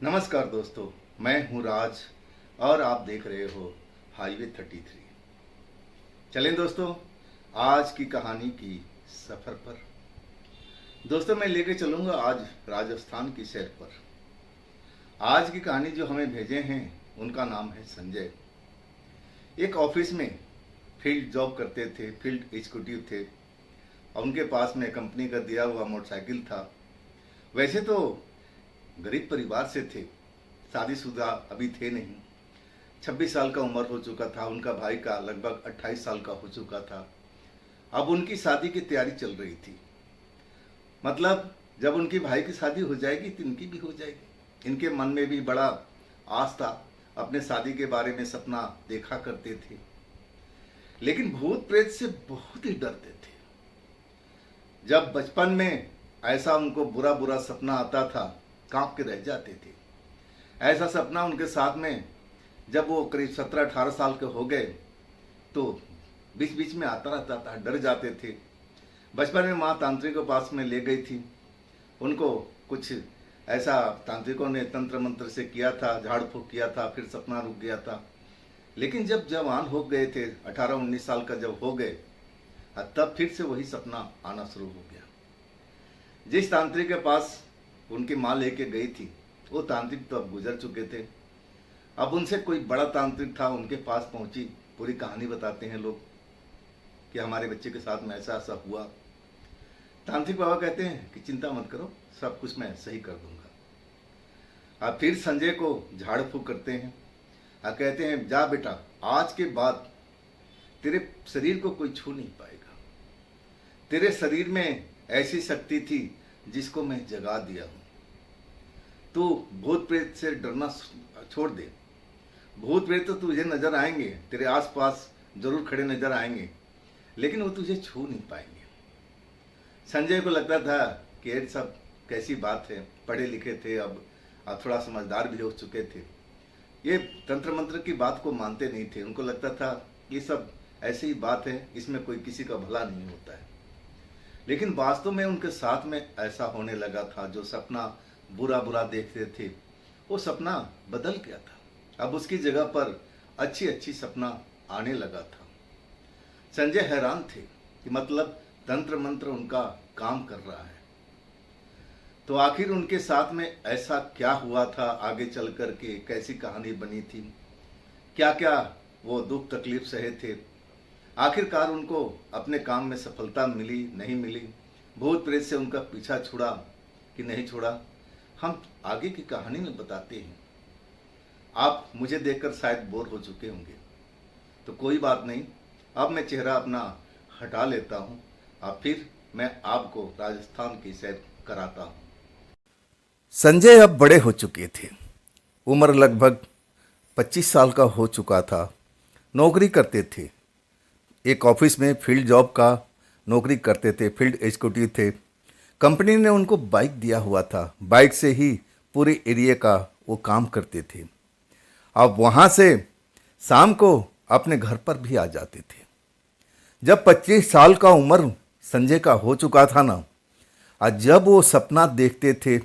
नमस्कार दोस्तों, मैं हूं राज और आप देख रहे हो हाईवे 33। चलें दोस्तों, आज की कहानी की सफ़र पर। दोस्तों, मैं लेके चलूंगा आज राजस्थान की सैर पर। आज की कहानी जो हमें भेजे हैं उनका नाम है संजय। एक ऑफिस में फील्ड जॉब करते थे, फील्ड एग्जीक्यूटिव थे और उनके पास में कंपनी का दिया हुआ मोटरसाइकिल था। वैसे तो गरीब परिवार से थे, शादीशुदा अभी थे नहीं। 26 साल का उम्र हो चुका था, उनका भाई का लगभग 28 साल का हो चुका था। अब उनकी शादी की तैयारी चल रही थी। मतलब जब उनकी भाई की शादी हो जाएगी तो इनकी भी हो जाएगी। इनके मन में भी बड़ा आस था, अपने शादी के बारे में सपना देखा करते थे, लेकिन भूत प्रेत से बहुत ही डरते थे। जब बचपन में ऐसा उनको बुरा बुरा सपना आता था, कांप के रह जाते थे। ऐसा सपना उनके साथ में जब वो करीब 17-18 साल के हो गए तो बीच बीच में आता रहता था, डर जाते थे। बचपन में माँ तांत्रिक के पास में ले गई थी। उनको कुछ ऐसा तांत्रिकों ने तंत्र मंत्र से किया था, झाड़ फूक किया था, फिर सपना रुक गया था। लेकिन जब जवान हो गए थे, 18-19 साल का जब हो गए, तब फिर से वही सपना आना शुरू हो गया। जिस तांत्रिक के पास उनकी माँ लेके गई थी, वो तांत्रिक तो अब गुजर चुके थे। अब उनसे कोई बड़ा तांत्रिक था, उनके पास पहुंची। पूरी कहानी बताते हैं लोग कि हमारे बच्चे के साथ में ऐसा ऐसा हुआ। तांत्रिक बाबा कहते हैं कि चिंता मत करो, सब कुछ मैं सही कर दूंगा। अब फिर संजय को झाड़ फूक करते हैं और कहते हैं, जा बेटा, आज के बाद तेरे शरीर को कोई छू नहीं पाएगा। तेरे शरीर में ऐसी शक्ति थी जिसको मैं जगा दिया हूं। तू भूत प्रेत से डरना छोड़ दे। भूत प्रेत तो तुझे नजर आएंगे, तेरे आसपास जरूर खड़े नजर आएंगे, लेकिन वो तुझे छू नहीं पाएंगे। संजय को लगता था कि ये सब कैसी बात है, पढ़े लिखे थे, अब थोड़ा समझदार भी हो चुके थे। ये तंत्र मंत्र की बात को मानते नहीं थे। उनको लगता था ये सब ऐसी ही बात है, इसमें कोई किसी का भला नहीं होता है। लेकिन वास्तव में उनके साथ में ऐसा होने लगा था। जो सपना बुरा बुरा देखते थे, वो सपना बदल गया था। अब उसकी जगह पर अच्छी अच्छी सपना आने लगा था। संजय हैरान थे कि मतलब तंत्र मंत्र उनका काम कर रहा है। तो आखिर उनके साथ में ऐसा क्या हुआ था, आगे चल कर के कैसी कहानी बनी थी, क्या क्या वो दुख तकलीफ सहे थे, आखिरकार उनको अपने काम में सफलता मिली नहीं मिली, भूत प्रेत से उनका पीछा छुड़ा कि नहीं छुड़ा, हम आगे की कहानी में बताते हैं। आप मुझे देखकर शायद बोर हो चुके होंगे, तो कोई बात नहीं, अब मैं चेहरा अपना हटा लेता हूँ और फिर मैं आपको राजस्थान की सैर कराता हूँ। संजय अब बड़े हो चुके थे। उम्र लगभग 25 साल का हो चुका था। नौकरी करते थे, एक ऑफिस में फील्ड जॉब का नौकरी करते थे, फील्ड एग्जीक्यूटिव थे। कंपनी ने उनको बाइक दिया हुआ था, बाइक से ही पूरे एरिया का वो काम करते थे। अब वहाँ से शाम को अपने घर पर भी आ जाते थे। जब 25 साल का उम्र संजय का हो चुका था ना, आज जब वो सपना देखते थे,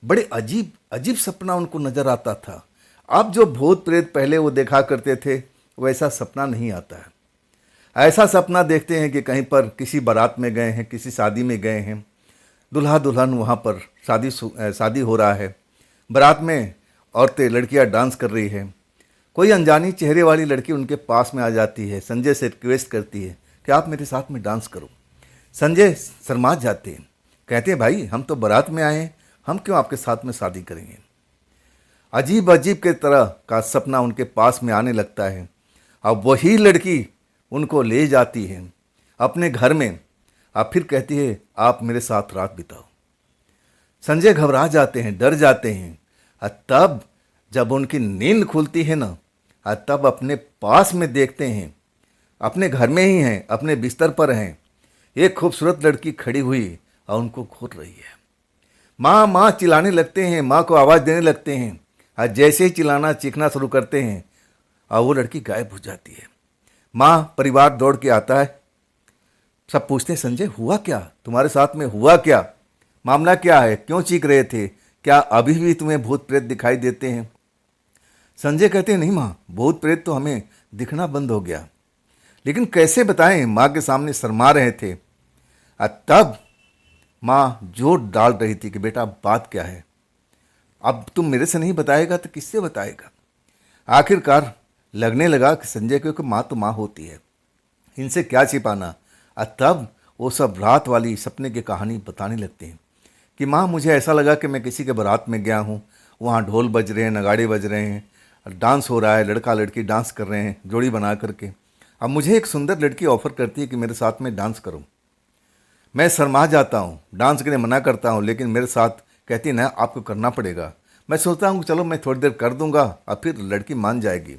बड़े अजीब अजीब सपना उनको नजर आता था। अब जो भूत प्रेत पहले वो देखा करते थे, वैसा सपना नहीं आता है। ऐसा सपना देखते हैं कि कहीं पर किसी बारात में गए हैं, किसी शादी में गए हैं, दुल्हा दुल्हन वहाँ पर शादी हो रहा है। बारात में औरतें लड़कियाँ डांस कर रही है। कोई अनजानी चेहरे वाली लड़की उनके पास में आ जाती है, संजय से रिक्वेस्ट करती है कि आप मेरे साथ में डांस करो। संजय शर्मा जाते हैं, कहते हैं भाई हम तो बारात में आए हैं, हम क्यों आपके साथ में शादी करेंगे। अजीब अजीब के तरह का सपना उनके पास में आने लगता है। अब वही लड़की उनको ले जाती है अपने घर में, अब फिर कहती है आप मेरे साथ रात बिताओ। संजय घबरा जाते हैं, डर जाते हैं। तब जब उनकी नींद खुलती है ना, तब अपने पास में देखते हैं, अपने घर में ही हैं, अपने बिस्तर पर हैं, एक खूबसूरत लड़की खड़ी हुई और उनको घूर रही है। माँ माँ चिल्लाने लगते हैं, माँ को आवाज़ देने लगते हैं। और जैसे ही चिल्लाना चीखना शुरू करते हैं और वो लड़की गायब हो जाती है। माँ परिवार दौड़ के आता है, सब पूछते हैं संजय हुआ क्या, तुम्हारे साथ में हुआ क्या, मामला क्या है, क्यों चीख रहे थे, क्या अभी भी तुम्हें भूत प्रेत दिखाई देते हैं? संजय कहते हैं, नहीं माँ, भूत प्रेत तो हमें दिखना बंद हो गया। लेकिन कैसे बताएं, माँ के सामने शर्मा रहे थे। तब माँ जोर डाल रही थी कि बेटा बात क्या है, अब तुम मेरे से नहीं बताएगा तो किससे बताएगा। आखिरकार लगने लगा कि संजय को माँ तो माँ होती है, इनसे क्या छिपाना। तब वो सब रात वाली सपने की कहानी बताने लगते हैं कि माँ मुझे ऐसा लगा कि मैं किसी के बारात में गया हूँ, वहाँ ढोल बज रहे हैं, नगाड़े बज रहे हैं, डांस हो रहा है, लड़का लड़की डांस कर रहे हैं जोड़ी बना करके। अब मुझे एक सुंदर लड़की ऑफर करती है कि मेरे साथ में डांस करो। मैं शर्मा जाता हूँ, डांस के लिए मना करता हूँ, लेकिन मेरे साथ कहती है ना आपको करना पड़ेगा। मैं सोचता हूँ चलो मैं थोड़ी देर कर दूंगा और फिर लड़की मान जाएगी।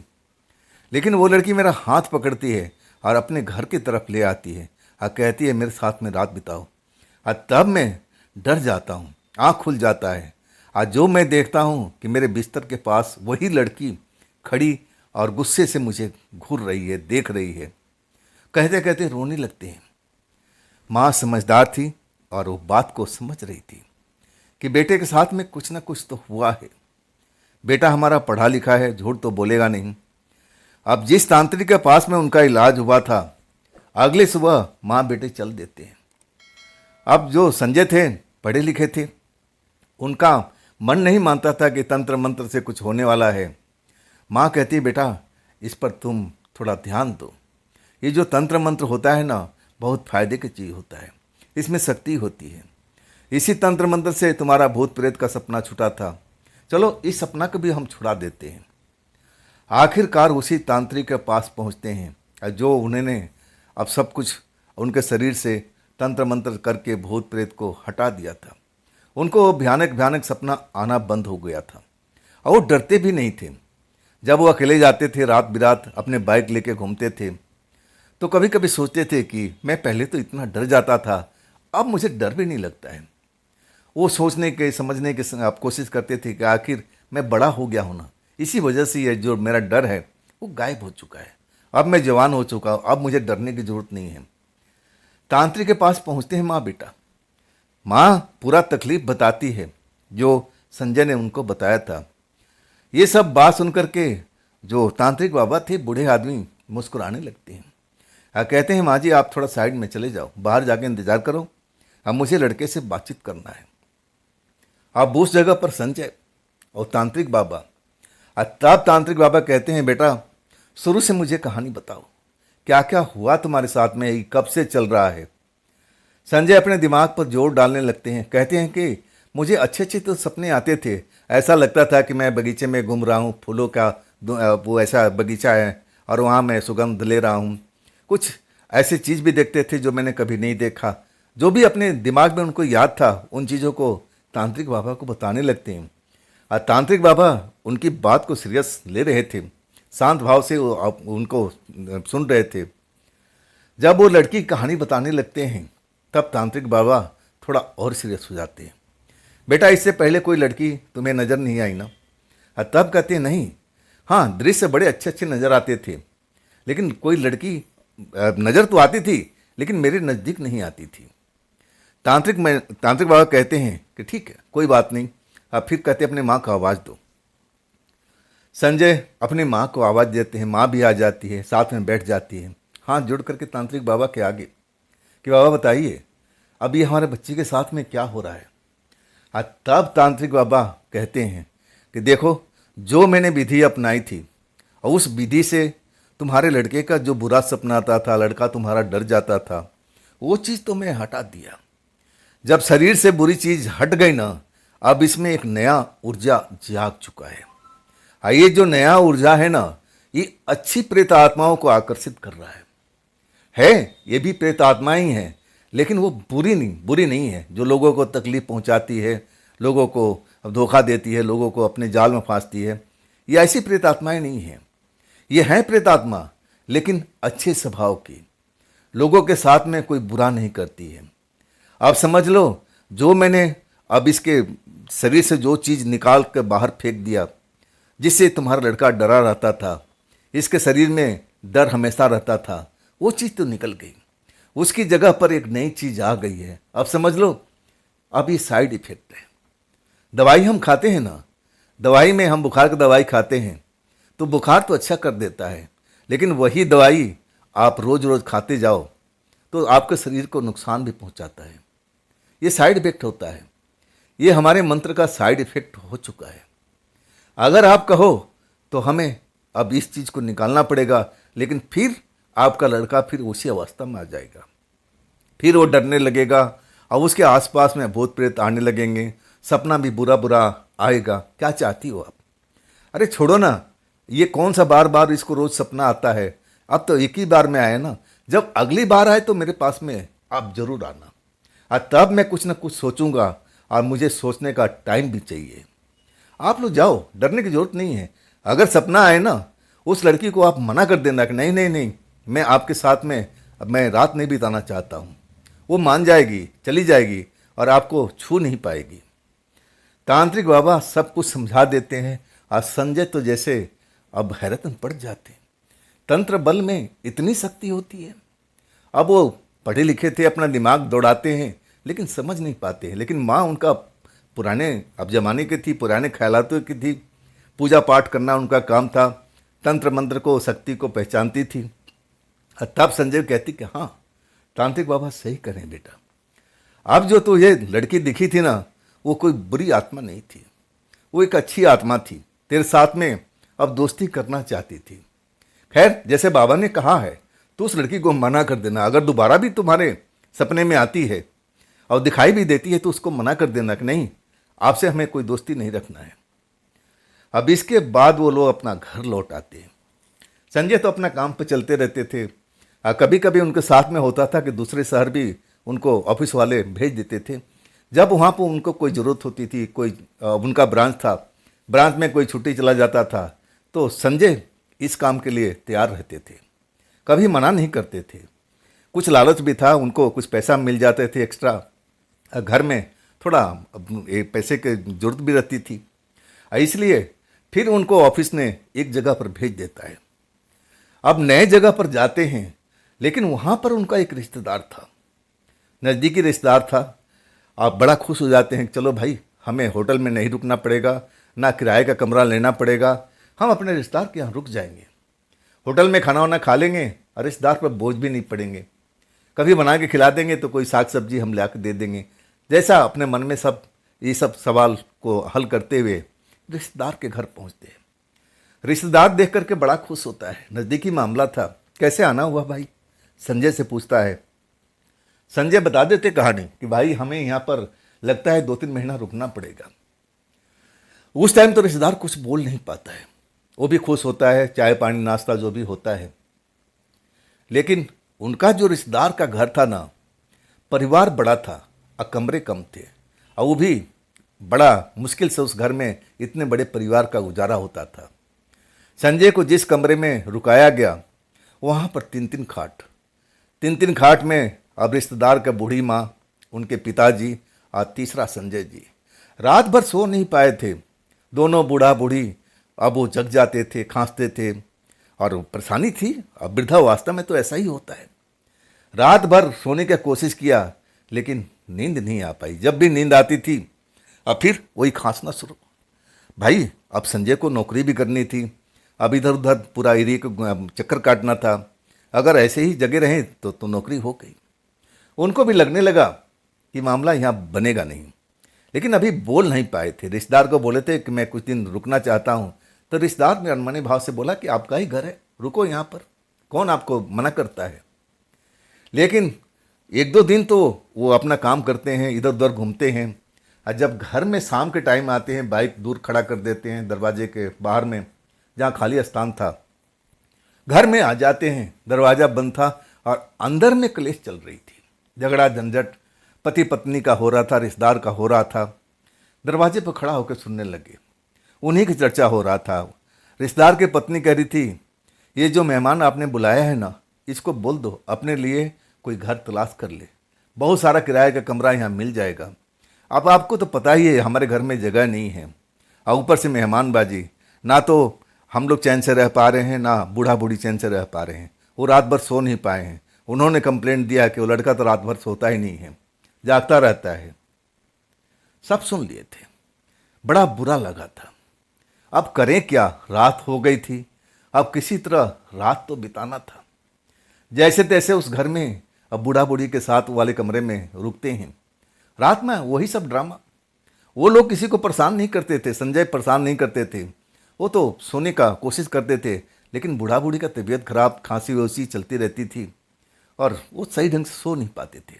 लेकिन वो लड़की मेरा हाथ पकड़ती है और अपने घर की तरफ ले आती है और कहती है मेरे साथ में रात बिताओ। और तब मैं डर जाता हूँ, आँख खुल जाता है। आज जो मैं देखता हूँ कि मेरे बिस्तर के पास वही लड़की खड़ी और गुस्से से मुझे घूर रही है, देख रही है। कहते कहते रोने लगते हैं। माँ समझदार थी और वो बात को समझ रही थी कि बेटे के साथ में कुछ ना कुछ तो हुआ है। बेटा हमारा पढ़ा लिखा है, झूठ तो बोलेगा नहीं। अब जिस तांत्रिक के पास में उनका इलाज हुआ था, अगले सुबह माँ बेटे चल देते हैं। अब जो संजय थे पढ़े लिखे थे, उनका मन नहीं मानता था कि तंत्र मंत्र से कुछ होने वाला है। माँ कहती है बेटा इस पर तुम थोड़ा ध्यान दो, ये जो तंत्र मंत्र होता है ना बहुत फायदे की चीज़ होता है, इसमें शक्ति होती है। इसी तंत्र मंत्र से तुम्हारा भूत प्रेत का सपना छूटा था, चलो इस सपना को भी हम छुड़ा देते हैं। आखिरकार उसी तांत्रिक के पास पहुंचते हैं जो उन्होंने अब सब कुछ उनके शरीर से तंत्र मंत्र करके भूत प्रेत को हटा दिया था। उनको भयानक भयानक सपना आना बंद हो गया था और वो डरते भी नहीं थे। जब वो अकेले जाते थे, रात बिरात अपने बाइक लेके घूमते थे, तो कभी कभी सोचते थे कि मैं पहले तो इतना डर जाता था, अब मुझे डर भी नहीं लगता है। वो सोचने के समझने के आप कोशिश करते थे कि आखिर मैं बड़ा हो गया हूँ ना, इसी वजह से ये जो मेरा डर है वो गायब हो चुका है। अब मैं जवान हो चुका हूँ, अब मुझे डरने की जरूरत नहीं है। तांत्रिक के पास पहुँचते हैं माँ बेटा। माँ पूरा तकलीफ बताती है जो संजय ने उनको बताया था। ये सब बात सुन करके जो तांत्रिक बाबा थे, बूढ़े आदमी, मुस्कुराने लगते हैं। कहते हैं माँ जी आप थोड़ा साइड में चले जाओ, बाहर जाके इंतजार करो, अब मुझे लड़के से बातचीत करना है। अब उस जगह पर संजय और तांत्रिक बाबा। तब तांत्रिक बाबा कहते हैं बेटा शुरू से मुझे कहानी बताओ, क्या क्या हुआ तुम्हारे साथ में, ये कब से चल रहा है। संजय अपने दिमाग पर जोर डालने लगते हैं। कहते हैं कि मुझे अच्छे अच्छे तो सपने आते थे, ऐसा लगता था कि मैं बगीचे में घूम रहा हूँ, फूलों का वो ऐसा बगीचा है और वहाँ मैं सुगंध ले रहा हूँ। कुछ ऐसी चीज़ भी देखते थे जो मैंने कभी नहीं देखा। जो भी अपने दिमाग में उनको याद था उन चीज़ों को तांत्रिक बाबा को बताने लगते हैं। और तांत्रिक बाबा उनकी बात को सीरियस ले रहे थे, शांत भाव से उनको सुन रहे थे। जब वो लड़की कहानी बताने लगते हैं तब तांत्रिक बाबा थोड़ा और सीरियस हो जाते हैं। बेटा इससे पहले कोई लड़की तुम्हें नज़र नहीं आई ना? तब कहते हैं नहीं, हाँ दृश्य बड़े अच्छे अच्छे नज़र आते थे, लेकिन कोई लड़की नज़र तो आती थी लेकिन मेरे नज़दीक नहीं आती थी। तांत्रिक बाबा कहते हैं कि ठीक है कोई बात नहीं। अब फिर कहते अपने माँ को आवाज़ दो। संजय अपनी माँ को आवाज़ देते हैं, माँ भी आ जाती है, साथ में बैठ जाती है, हाथ जोड़ करके तांत्रिक बाबा के आगे कि बाबा बताइए अब ये हमारे बच्चे के साथ में क्या हो रहा है। तब तांत्रिक बाबा कहते हैं कि देखो जो मैंने विधि अपनाई थी और उस विधि से तुम्हारे लड़के का जो बुरा सपना आता था, लड़का तुम्हारा डर जाता था, वो चीज़ तो मैं हटा दिया। जब शरीर से बुरी चीज़ हट गई ना, अब इसमें एक नया ऊर्जा जाग चुका है। ये जो नया ऊर्जा है ना, ये अच्छी प्रेत आत्माओं को आकर्षित कर रहा है। ये भी प्रेत आत्मा ही है, लेकिन वो बुरी नहीं है, जो लोगों को तकलीफ पहुंचाती है, लोगों को धोखा देती है, लोगों को अपने जाल में फांसती है। ये ऐसी प्रेत आत्माएं नहीं हैं। ये हैं प्रेत आत्मा, लेकिन अच्छे स्वभाव की, लोगों के साथ में कोई बुरा नहीं करती है। अब समझ लो, जो मैंने अब इसके शरीर से जो चीज़ निकाल कर बाहर फेंक दिया, जिससे तुम्हारा लड़का डरा रहता था, इसके शरीर में डर हमेशा रहता था, वो चीज़ तो निकल गई। उसकी जगह पर एक नई चीज़ आ गई है। अब समझ लो, अब ये साइड इफेक्ट है। दवाई हम खाते हैं ना, दवाई में हम बुखार की दवाई खाते हैं तो बुखार तो अच्छा कर देता है, लेकिन वही दवाई आप रोज रोज खाते जाओ तो आपके शरीर को नुकसान भी पहुंचाता है। ये साइड इफेक्ट होता है। ये हमारे मंत्र का साइड इफेक्ट हो चुका है। अगर आप कहो तो हमें अब इस चीज़ को निकालना पड़ेगा, लेकिन फिर आपका लड़का फिर उसी अवस्था में आ जाएगा, फिर वो डरने लगेगा और उसके आसपास में भूत प्रेत आने लगेंगे, सपना भी बुरा बुरा आएगा। क्या चाहती हो आप? अरे छोड़ो ना, ये कौन सा बार बार इसको रोज सपना आता है। अब तो एक ही बार में आए ना, जब अगली बार आए तो मेरे पास में आप जरूर आना, और तब मैं कुछ ना कुछ सोचूंगा, और मुझे सोचने का टाइम भी चाहिए। आप लोग जाओ, डरने की जरूरत नहीं है। अगर सपना आए ना, उस लड़की को आप मना कर देना कि नहीं नहीं नहीं, मैं आपके साथ में अब मैं रात नहीं बिताना चाहता हूँ। वो मान जाएगी, चली जाएगी और आपको छू नहीं पाएगी। तांत्रिक बाबा सब कुछ समझा देते हैं। आज संजय तो जैसे अब हैरत में पड़ जाते हैं। तंत्र बल में इतनी शक्ति होती है। अब वो पढ़े लिखे थे, अपना दिमाग दौड़ाते हैं, लेकिन समझ नहीं पाते हैं। लेकिन माँ उनका पुराने अब जमाने की थी, पुराने ख्यालातों की थी। पूजा पाठ करना उनका काम था, तंत्र मंत्र को, शक्ति को पहचानती थी। और तब संजय कहती कि हाँ, तांत्रिक बाबा सही करें बेटा। अब जो तो ये लड़की दिखी थी ना, वो कोई बुरी आत्मा नहीं थी, वो एक अच्छी आत्मा थी। तेरे साथ में अब दोस्ती करना चाहती थी। खैर, जैसे बाबा ने कहा है तो उस लड़की को मना कर देना। अगर दोबारा भी तुम्हारे सपने में आती है और दिखाई भी देती है तो उसको मना कर देना कि नहीं, आपसे हमें कोई दोस्ती नहीं रखना है। अब इसके बाद वो लोग अपना घर लौट आते हैं। संजय तो अपना काम पे चलते रहते थे। कभी कभी उनके साथ में होता था कि दूसरे शहर भी उनको ऑफिस वाले भेज देते थे। जब वहाँ पर उनको कोई ज़रूरत होती थी, कोई उनका ब्रांच था, ब्रांच में कोई छुट्टी चला जाता था, तो संजय इस काम के लिए तैयार रहते थे, कभी मना नहीं करते थे। कुछ लालच भी था, उनको कुछ पैसा मिल जाते थे एक्स्ट्रा। घर में थोड़ा पैसे की जरूरत भी रहती थी, इसलिए फिर उनको ऑफिस ने एक जगह पर भेज देता है। अब नए जगह पर जाते हैं, लेकिन वहाँ पर उनका एक रिश्तेदार था, नज़दीकी रिश्तेदार था। आप बड़ा खुश हो जाते हैं, चलो भाई, हमें होटल में नहीं रुकना पड़ेगा, ना किराए का कमरा लेना पड़ेगा, हम अपने रिश्तेदार के यहाँ रुक जाएंगे, होटल में खाना वाना खा लेंगे और रिश्तेदार पर बोझ भी नहीं पड़ेंगे। कभी बना के खिला देंगे तो कोई साग सब्जी हम ला के दे देंगे। जैसा अपने मन में सब ये सब सवाल को हल करते हुए रिश्तेदार के घर पहुँचते हैं। रिश्तेदार देख करके बड़ा खुश होता है। नज़दीकी मामला था। कैसे आना हुआ भाई? संजय से पूछता है। संजय बता देते कहानी कि भाई हमें यहाँ पर लगता है 2-3 महीना रुकना पड़ेगा। उस टाइम तो रिश्तेदार कुछ बोल नहीं पाता है, वो भी खुश होता है, चाय पानी नाश्ता जो भी होता है। लेकिन उनका जो रिश्तेदार का घर था ना, परिवार बड़ा था और कमरे कम थे, और वो भी बड़ा मुश्किल से उस घर में इतने बड़े परिवार का गुजारा होता था। संजय को जिस कमरे में रुकाया गया, वहाँ पर 3-3 खाट, 3-3 खाट में अब रिश्तेदार का बूढ़ी माँ, उनके पिताजी और तीसरा संजय जी। रात भर सो नहीं पाए थे दोनों, बूढ़ा बूढ़ी। अब वो जग जाते थे, खांसते थे और परेशानी थी। अब वृद्धावस्था में तो ऐसा ही होता है। रात भर सोने की कोशिश किया, लेकिन नींद नहीं आ पाई। जब भी नींद आती थी, अब फिर वही खांसना शुरू। भाई अब संजय को नौकरी भी करनी थी, अब इधर उधर पूरा एरिया को चक्कर काटना था। अगर ऐसे ही जगह रहें तो नौकरी हो गई। उनको भी लगने लगा कि मामला यहाँ बनेगा नहीं, लेकिन अभी बोल नहीं पाए थे। रिश्तेदार को बोले थे कि मैं कुछ दिन रुकना चाहता हूँ, तो रिश्तेदार ने अनमने भाव से बोला कि आपका ही घर है, रुको यहाँ पर, कौन आपको मना करता है। लेकिन 1-2 दिन तो वो अपना काम करते हैं, इधर उधर घूमते हैं। और जब घर में शाम के टाइम आते हैं, बाइक दूर खड़ा कर देते हैं दरवाजे के बाहर में, जहाँ खाली स्थान था। घर में आ जाते हैं, दरवाज़ा बंद था और अंदर में क्लेश चल रही थी। झगड़ा झंझट पति पत्नी का हो रहा था, रिश्तेदार का हो रहा था। दरवाजे पर खड़ा होकर सुनने लगे, उन्हीं की चर्चा हो रहा था। रिश्तेदार की पत्नी कह रही थी, ये जो मेहमान आपने बुलाया है ना, इसको बोल दो अपने लिए कोई घर तलाश कर ले, बहुत सारा किराए का कमरा यहाँ मिल जाएगा। अब आपको तो पता ही है हमारे घर में जगह नहीं है, और ऊपर से मेहमानबाजी, ना तो हम लोग चैन से रह पा रहे हैं, ना बूढ़ा बूढ़ी चैन से रह पा रहे हैं। वो रात भर सो नहीं पाए हैं। उन्होंने कंप्लेंट दिया कि वो लड़का तो रात भर सोता ही नहीं है, जागता रहता है। सब सुन लिए थे। बड़ा बुरा लगा था। अब करें क्या, रात हो गई थी, अब किसी तरह रात तो बिताना था। जैसे तैसे उस घर में अब बूढ़ा बूढ़ी के साथ वाले कमरे में रुकते हैं। रात में वही सब ड्रामा। वो लोग किसी को परेशान नहीं करते थे, संजय परेशान नहीं करते थे। वो तो सोने का कोशिश करते थे, लेकिन बूढ़ा बूढ़ी का तबीयत खराब, खांसी वोसी चलती रहती थी और वो सही ढंग से सो नहीं पाते थे।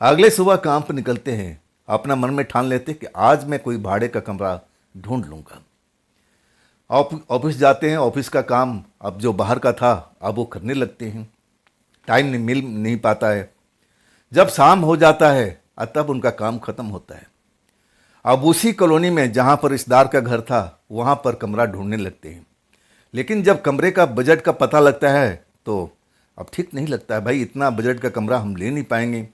अगले सुबह काम पर निकलते हैं, अपना मन में ठान लेते कि आज मैं कोई भाड़े का कमरा ढूंढ लूँगा। ऑफिस जाते हैं, ऑफिस का काम अब जो बाहर का था अब वो करने लगते हैं। टाइम नहीं मिल नहीं पाता है। जब शाम हो जाता है तब उनका काम खत्म होता है। अब उसी कॉलोनी में जहाँ पर रिश्तेदार का घर था वहाँ पर कमरा ढूंढने लगते हैं। लेकिन जब कमरे का बजट का पता लगता है तो अब ठीक नहीं लगता है, भाई इतना बजट का कमरा हम ले नहीं पाएंगे।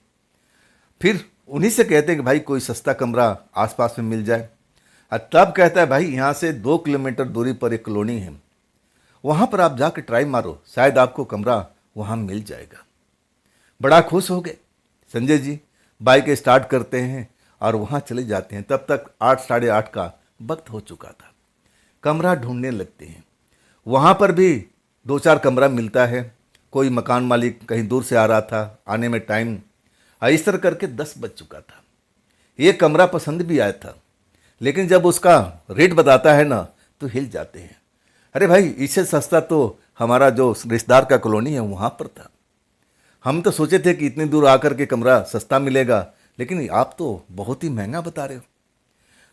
फिर उन्हीं से कहते हैं कि भाई कोई सस्ता कमरा आसपास में मिल जाए। और तब कहता है भाई यहाँ से 2 किलोमीटर दूरी पर एक कॉलोनी है, वहाँ पर आप जाकर ट्राई मारो, शायद आपको कमरा वहाँ मिल जाएगा। बड़ा खुश हो गए संजय जी, बाइक स्टार्ट करते हैं और वहाँ चले जाते हैं। तब तक 8 साढ़े 8 का वक्त हो चुका था। कमरा ढूंढने लगते हैं। वहाँ पर भी 2-4 कमरा मिलता है। कोई मकान मालिक कहीं दूर से आ रहा था, आने में टाइम, इस तरह करके 10 बज चुका था। ये कमरा पसंद भी आया था, लेकिन जब उसका रेट बताता है ना तो हिल जाते हैं। अरे भाई इससे सस्ता तो हमारा जो रिश्तेदार का कॉलोनी है वहाँ पर था। हम तो सोचे थे कि इतनी दूर आकर के कमरा सस्ता मिलेगा, लेकिन आप तो बहुत ही महंगा बता रहे हो।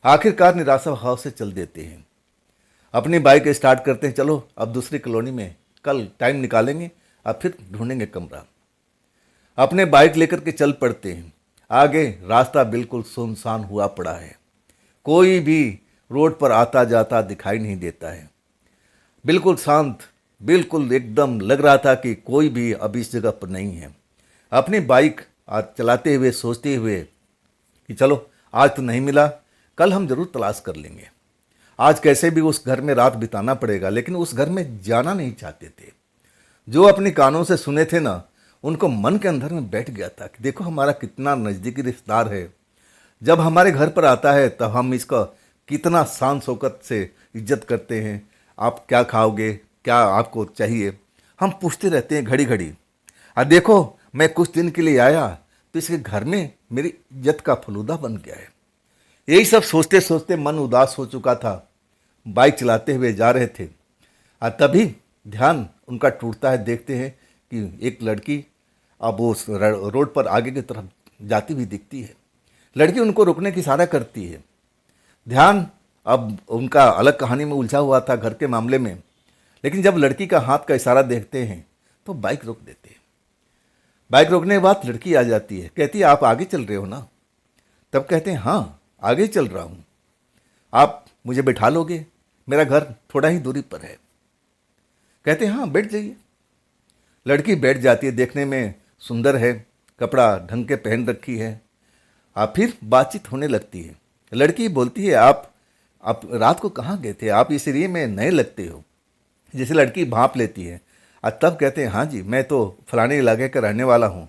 आखिरकार निराशा भाव से चल देते हैं। अपनी बाइक स्टार्ट करते हैं, चलो अब दूसरी कॉलोनी में कल टाइम निकालेंगे, अब फिर ढूंढेंगे कमरा। अपने बाइक लेकर के चल पड़ते हैं। आगे रास्ता बिल्कुल सुनसान हुआ पड़ा है। कोई भी रोड पर आता जाता दिखाई नहीं देता है। बिल्कुल शांत, बिल्कुल एकदम लग रहा था कि कोई भी अब इस जगह पर नहीं है। अपनी बाइक आज चलाते हुए सोचते हुए कि चलो आज तो नहीं मिला, कल हम जरूर तलाश कर लेंगे। आज कैसे भी उस घर में रात बिताना पड़ेगा। लेकिन उस घर में जाना नहीं चाहते थे। जो अपने कानों से सुने थे ना, उनको मन के अंदर में बैठ गया था कि देखो हमारा कितना नज़दीकी रिश्तेदार है। जब हमारे घर पर आता है तब हम इसका कितना शान शौकत से इज्जत करते हैं। आप क्या खाओगे, क्या आपको चाहिए, हम पूछते रहते हैं घड़ी घड़ी। देखो मैं कुछ दिन के लिए आया तो इसके घर में मेरी इज्जत का फलूदा बन गया है। यही सब सोचते सोचते मन उदास हो चुका था। बाइक चलाते हुए जा रहे थे तभी ध्यान उनका टूटता है। देखते हैं कि एक लड़की अब वो रोड पर आगे की तरफ जाती हुई दिखती है। लड़की उनको रुकने की इशारा करती है। ध्यान अब उनका अलग कहानी में उलझा हुआ था घर के मामले में। लेकिन जब लड़की का हाथ का इशारा देखते हैं तो बाइक रोक देते हैं। बाइक रोकने के बाद लड़की आ जाती है, कहती है आप आगे चल रहे हो ना। तब कहते हैं हाँ आगे चल रहा हूँ, आप मुझे बैठा लोगे, मेरा घर थोड़ा ही दूरी पर है। कहते हैं हाँ बैठ जाइए। लड़की बैठ जाती है। देखने में सुंदर है, कपड़ा ढंग के पहन रखी है। फिर बातचीत होने लगती है। लड़की बोलती है आप रात को कहाँ गए थे, आप इस एरिए में नए लगते हो। जैसे लड़की भांप लेती है। तब कहते हैं हाँ जी मैं तो फलाने इलाके का रहने वाला हूँ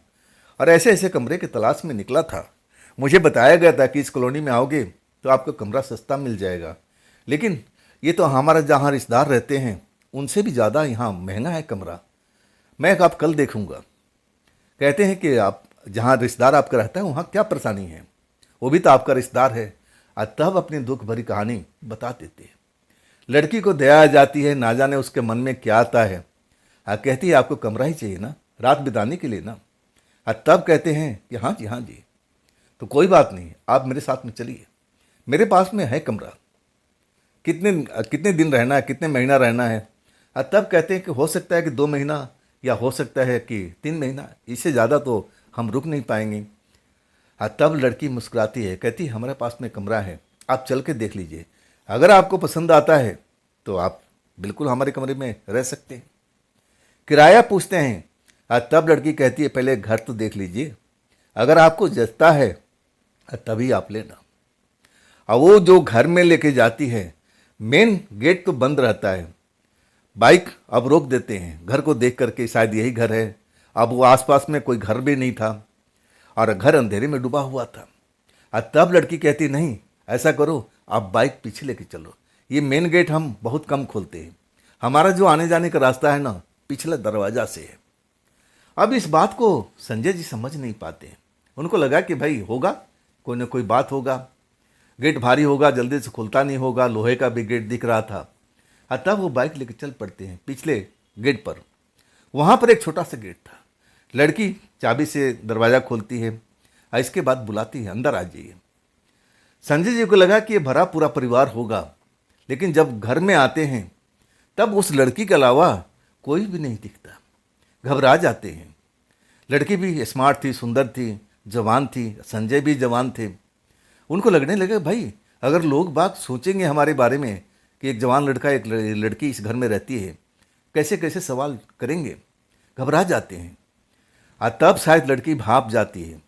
और ऐसे ऐसे कमरे की तलाश में निकला था। मुझे बताया गया था कि इस कॉलोनी में आओगे तो आपको कमरा सस्ता मिल जाएगा, लेकिन ये तो हमारा जहाँ रिश्तेदार रहते हैं उनसे भी ज़्यादा यहाँ महंगा है कमरा। मैं आप कल देखूँगा। कहते हैं कि आप जहाँ रिश्तेदार आपका रहता है वहाँ क्या परेशानी है, वो भी तो आपका रिश्तेदार है। तब अपनी दुख भरी कहानी बता देते हैं। लड़की को दया आ जाती है, ना जाने उसके मन में क्या आता है। कहती है आपको कमरा ही चाहिए ना रात बिताने के लिए ना। तब कहते हैं कि हाँ जी तो कोई बात नहीं, आप मेरे साथ में चलिए, मेरे पास में है कमरा। कितने दिन रहना है, कितने महीना रहना है। तब कहते हैं कि हो सकता है कि 2 महीना या हो सकता है कि 3 महीना, इससे ज़्यादा तो हम रुक नहीं पाएंगे। तब लड़की मुस्कुराती है, कहती है हमारे पास में कमरा है, आप चल के देख लीजिए, अगर आपको पसंद आता है तो आप बिल्कुल हमारे कमरे में रह सकते हैं। किराया पूछते हैं। तब लड़की कहती है पहले घर तो देख लीजिए, अगर आपको जचता है तभी आप लेना। और वो जो घर में लेके जाती है, मेन गेट तो बंद रहता है। बाइक अब रोक देते हैं घर को देख करके, शायद यही घर है। अब वो आसपास में कोई घर भी नहीं था और घर अंधेरे में डूबा हुआ था। तब लड़की कहती नहीं ऐसा करो आप बाइक पीछे लेके चलो, ये मेन गेट हम बहुत कम खोलते हैं, हमारा जो आने जाने का रास्ता है ना पिछला दरवाजा से है। अब इस बात को संजय जी समझ नहीं पाते। उनको लगा कि भाई होगा, कोई ना कोई बात होगा, गेट भारी होगा, जल्दी से खुलता नहीं होगा, लोहे का भी गेट दिख रहा था। तब वो बाइक लेकर चल पड़ते हैं पिछले गेट पर। वहाँ पर एक छोटा सा गेट था। लड़की चाबी से दरवाज़ा खोलती है और इसके बाद बुलाती है, अंदर आ जाइए। संजय जी को लगा कि ये भरा पूरा परिवार होगा, लेकिन जब घर में आते हैं तब उस लड़की के अलावा कोई भी नहीं दिखता। घबरा जाते हैं। लड़की भी स्मार्ट थी, सुंदर थी, जवान थी, संजय भी जवान थे। उनको लगने लगे भाई अगर लोग बाग सोचेंगे हमारे बारे में कि एक जवान लड़का एक लड़की इस घर में रहती है, कैसे कैसे सवाल करेंगे, घबरा जाते हैं। तब शायद लड़की भाप जाती है।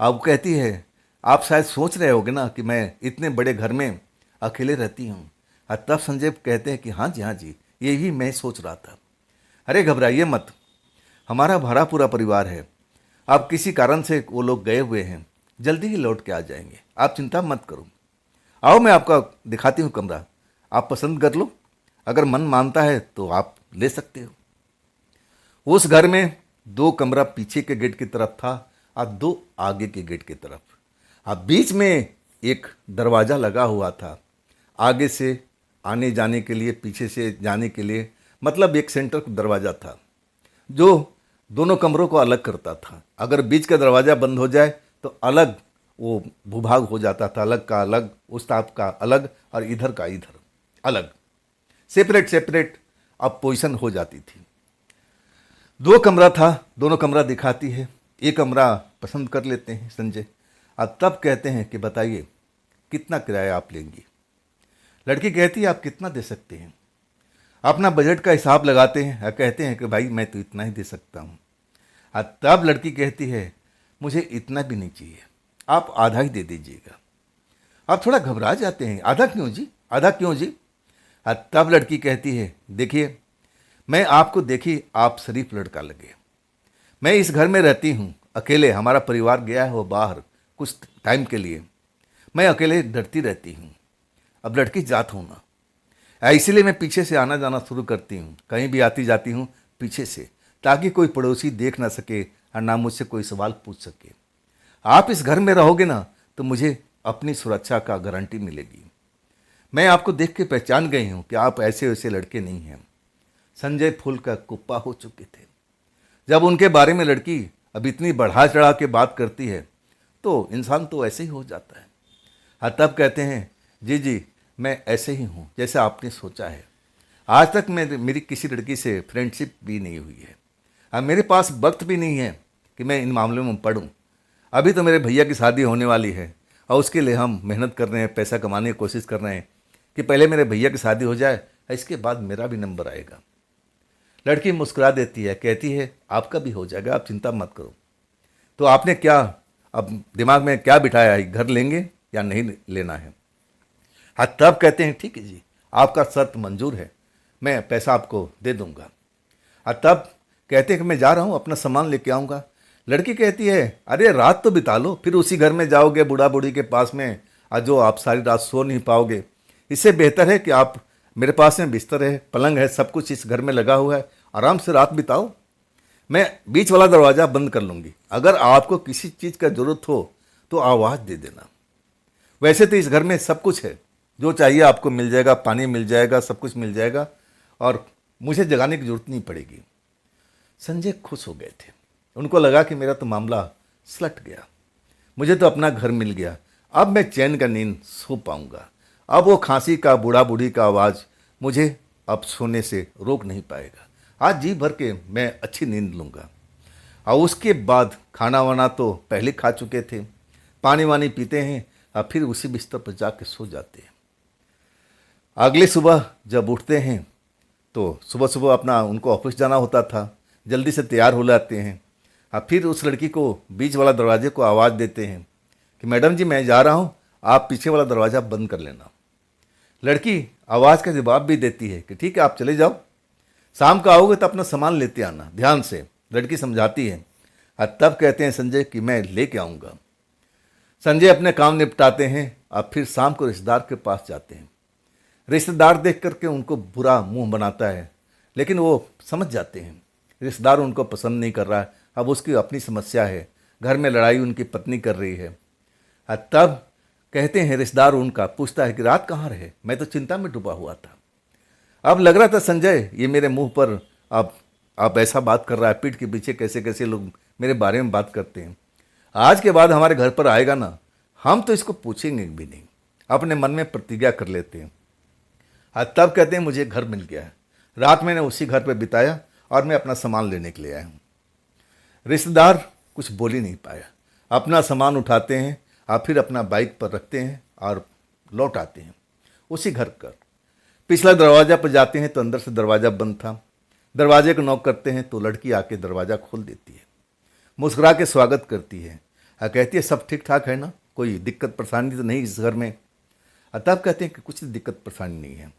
अब कहती है आप शायद सोच रहे होगे ना कि मैं इतने बड़े घर में अकेले रहती हूँ। तब संजय कहते हैं कि हाँ जी, यही मैं सोच रहा था। अरे घबराइए मत, हमारा भरा पूरा परिवार है। अब किसी कारण से वो लोग गए हुए हैं, जल्दी ही लौट के आ जाएंगे, आप चिंता मत करो। आओ मैं आपका दिखाती हूँ कमरा, आप पसंद कर लो, अगर मन मानता है तो आप ले सकते हो। उस घर में 2 कमरा पीछे के गेट की तरफ था और 2 आगे के गेट की तरफ। अब बीच में एक दरवाज़ा लगा हुआ था, आगे से आने जाने के लिए, पीछे से जाने के लिए, मतलब एक सेंटर दरवाज़ा था जो दोनों कमरों को अलग करता था। अगर बीच का दरवाज़ा बंद हो जाए तो अलग वो भूभाग हो जाता था, अलग का अलग, उस ताप का अलग और इधर का इधर अलग, सेपरेट अब पोजीशन हो जाती थी। 2 कमरा था, दोनों कमरा दिखाती है। एक कमरा पसंद कर लेते हैं संजय। अब तब कहते हैं कि बताइए कितना किराया आप लेंगी। लड़की कहती है आप कितना दे सकते हैं। अपना बजट का हिसाब लगाते हैं और कहते हैं कि भाई मैं तो इतना ही दे सकता हूँ। तब लड़की कहती है मुझे इतना भी नहीं चाहिए, आप आधा ही दे दीजिएगा। आप थोड़ा घबरा जाते हैं, आधा क्यों जी, आधा क्यों जी। तब लड़की कहती है देखिए मैं आपको देखी आप शरीफ लड़का लगे, मैं इस घर में रहती हूँ अकेले, हमारा परिवार गया है वो बाहर कुछ टाइम के लिए, मैं अकेले डरती रहती हूँ। अब लड़की जात हूँ ना, इसीलिए मैं पीछे से आना जाना शुरू करती हूँ, कहीं भी आती जाती हूँ पीछे से, ताकि कोई पड़ोसी देख ना सके और ना मुझसे कोई सवाल पूछ सके। आप इस घर में रहोगे ना तो मुझे अपनी सुरक्षा का गारंटी मिलेगी। मैं आपको देख के पहचान गई हूँ कि आप ऐसे वैसे लड़के नहीं हैं। संजय फूल का कुप्पा हो चुके थे। जब उनके बारे में लड़की अब इतनी बढ़ा चढ़ा के बात करती है तो इंसान तो ऐसे ही हो जाता है। हाँ तब कहते हैं जी मैं ऐसे ही हूँ जैसे आपने सोचा है। आज तक मेरी किसी लड़की से फ्रेंडशिप भी नहीं हुई है। अब मेरे पास वक्त भी नहीं है कि मैं इन मामलों में पढ़ूँ। अभी तो मेरे भैया की शादी होने वाली है और उसके लिए हम मेहनत कर रहे हैं, पैसा कमाने की कोशिश कर रहे हैं कि पहले मेरे भैया की शादी हो जाए, इसके बाद मेरा भी नंबर आएगा। लड़की मुस्कुरा देती है, कहती है आपका भी हो जाएगा, आप चिंता मत करो। तो आपने क्या अब दिमाग में क्या बिठाया है, घर लेंगे या नहीं लेना है। हाँ तब कहते हैं ठीक है जी, आपका शर्त मंजूर है, मैं पैसा आपको दे दूंगा। हाँ तब कहते हैं कि मैं जा रहा हूँ, अपना सामान लेके आऊँगा। लड़की कहती है अरे रात तो बिता लो, फिर उसी घर में जाओगे बूढ़ा बूढ़ी के पास में, और जो आप सारी रात सो नहीं पाओगे। इससे बेहतर है कि आप मेरे पास में बिस्तर है, पलंग है, सब कुछ इस घर में लगा हुआ है, आराम से रात बिताओ। मैं बीच वाला दरवाज़ा बंद कर लूँगी, अगर आपको किसी चीज़ का ज़रूरत हो तो आवाज़ दे देना। वैसे तो इस घर में सब कुछ है, जो चाहिए आपको मिल जाएगा, पानी मिल जाएगा, सब कुछ मिल जाएगा और मुझे जगाने की ज़रूरत नहीं पड़ेगी। संजय खुश हो गए थे। उनको लगा कि मेरा तो मामला सलट गया, मुझे तो अपना घर मिल गया, अब मैं चैन का नींद सो पाऊँगा। अब वो खांसी का बूढ़ा बूढ़ी का आवाज़ मुझे अब सोने से रोक नहीं पाएगा। आज जी भर के मैं अच्छी नींद लूँगा। और उसके बाद खाना वाना तो पहले खा चुके थे, पानी वानी पीते हैं और फिर उसी बिस्तर पर जाके सो जाते हैं। अगली सुबह जब उठते हैं तो सुबह सुबह अपना उनको ऑफिस जाना होता था, जल्दी से तैयार हो जाते हैं और फिर उस लड़की को बीच वाला दरवाजे को आवाज़ देते हैं कि मैडम जी मैं जा रहा हूँ, आप पीछे वाला दरवाज़ा बंद कर लेना। लड़की आवाज़ का जवाब भी देती है कि ठीक है आप चले जाओ, शाम को आओगे तो अपना सामान लेते आना ध्यान से। लड़की समझाती है और तब कहते हैं संजय कि मैं लेके आऊँगा। संजय अपने काम निपटाते हैं और फिर शाम को रिश्तेदार के पास जाते हैं। रिश्तेदार देख करके उनको बुरा मुंह बनाता है, लेकिन वो समझ जाते हैं रिश्तेदार उनको पसंद नहीं कर रहा है। अब उसकी अपनी समस्या है, घर में लड़ाई उनकी पत्नी कर रही है। तब कहते हैं रिश्तेदार उनका पूछता है कि रात कहाँ रहे, मैं तो चिंता में डूबा हुआ था। अब लग रहा था संजय ये मेरे मुंह पर आप ऐसा बात कर रहा है, पीठ के पीछे कैसे कैसे लोग मेरे बारे में बात करते हैं। आज के बाद हमारे घर पर आएगा ना, हम तो इसको पूछेंगे भी नहीं, अपने मन में प्रतिज्ञा कर लेते हैं। तब कहते हैं मुझे घर मिल गया है, रात मैंने उसी घर पर बिताया और मैं अपना सामान लेने के लिए आया हूँ। रिश्तेदार कुछ बोल ही नहीं पाया, अपना सामान उठाते हैं और फिर अपना बाइक पर रखते हैं और लौट आते हैं उसी घर पर। पिछला दरवाज़ा पर जाते हैं तो अंदर से दरवाज़ा बंद था। दरवाजे को नॉक करते हैं तो लड़की आके दरवाज़ा खोल देती है, मुस्कुरा के स्वागत करती है और कहती है सब ठीक ठाक है ना, कोई दिक्कत परेशानी तो नहीं इस घर में। तब कहते हैं कि कुछ दिक्कत परेशानी नहीं है।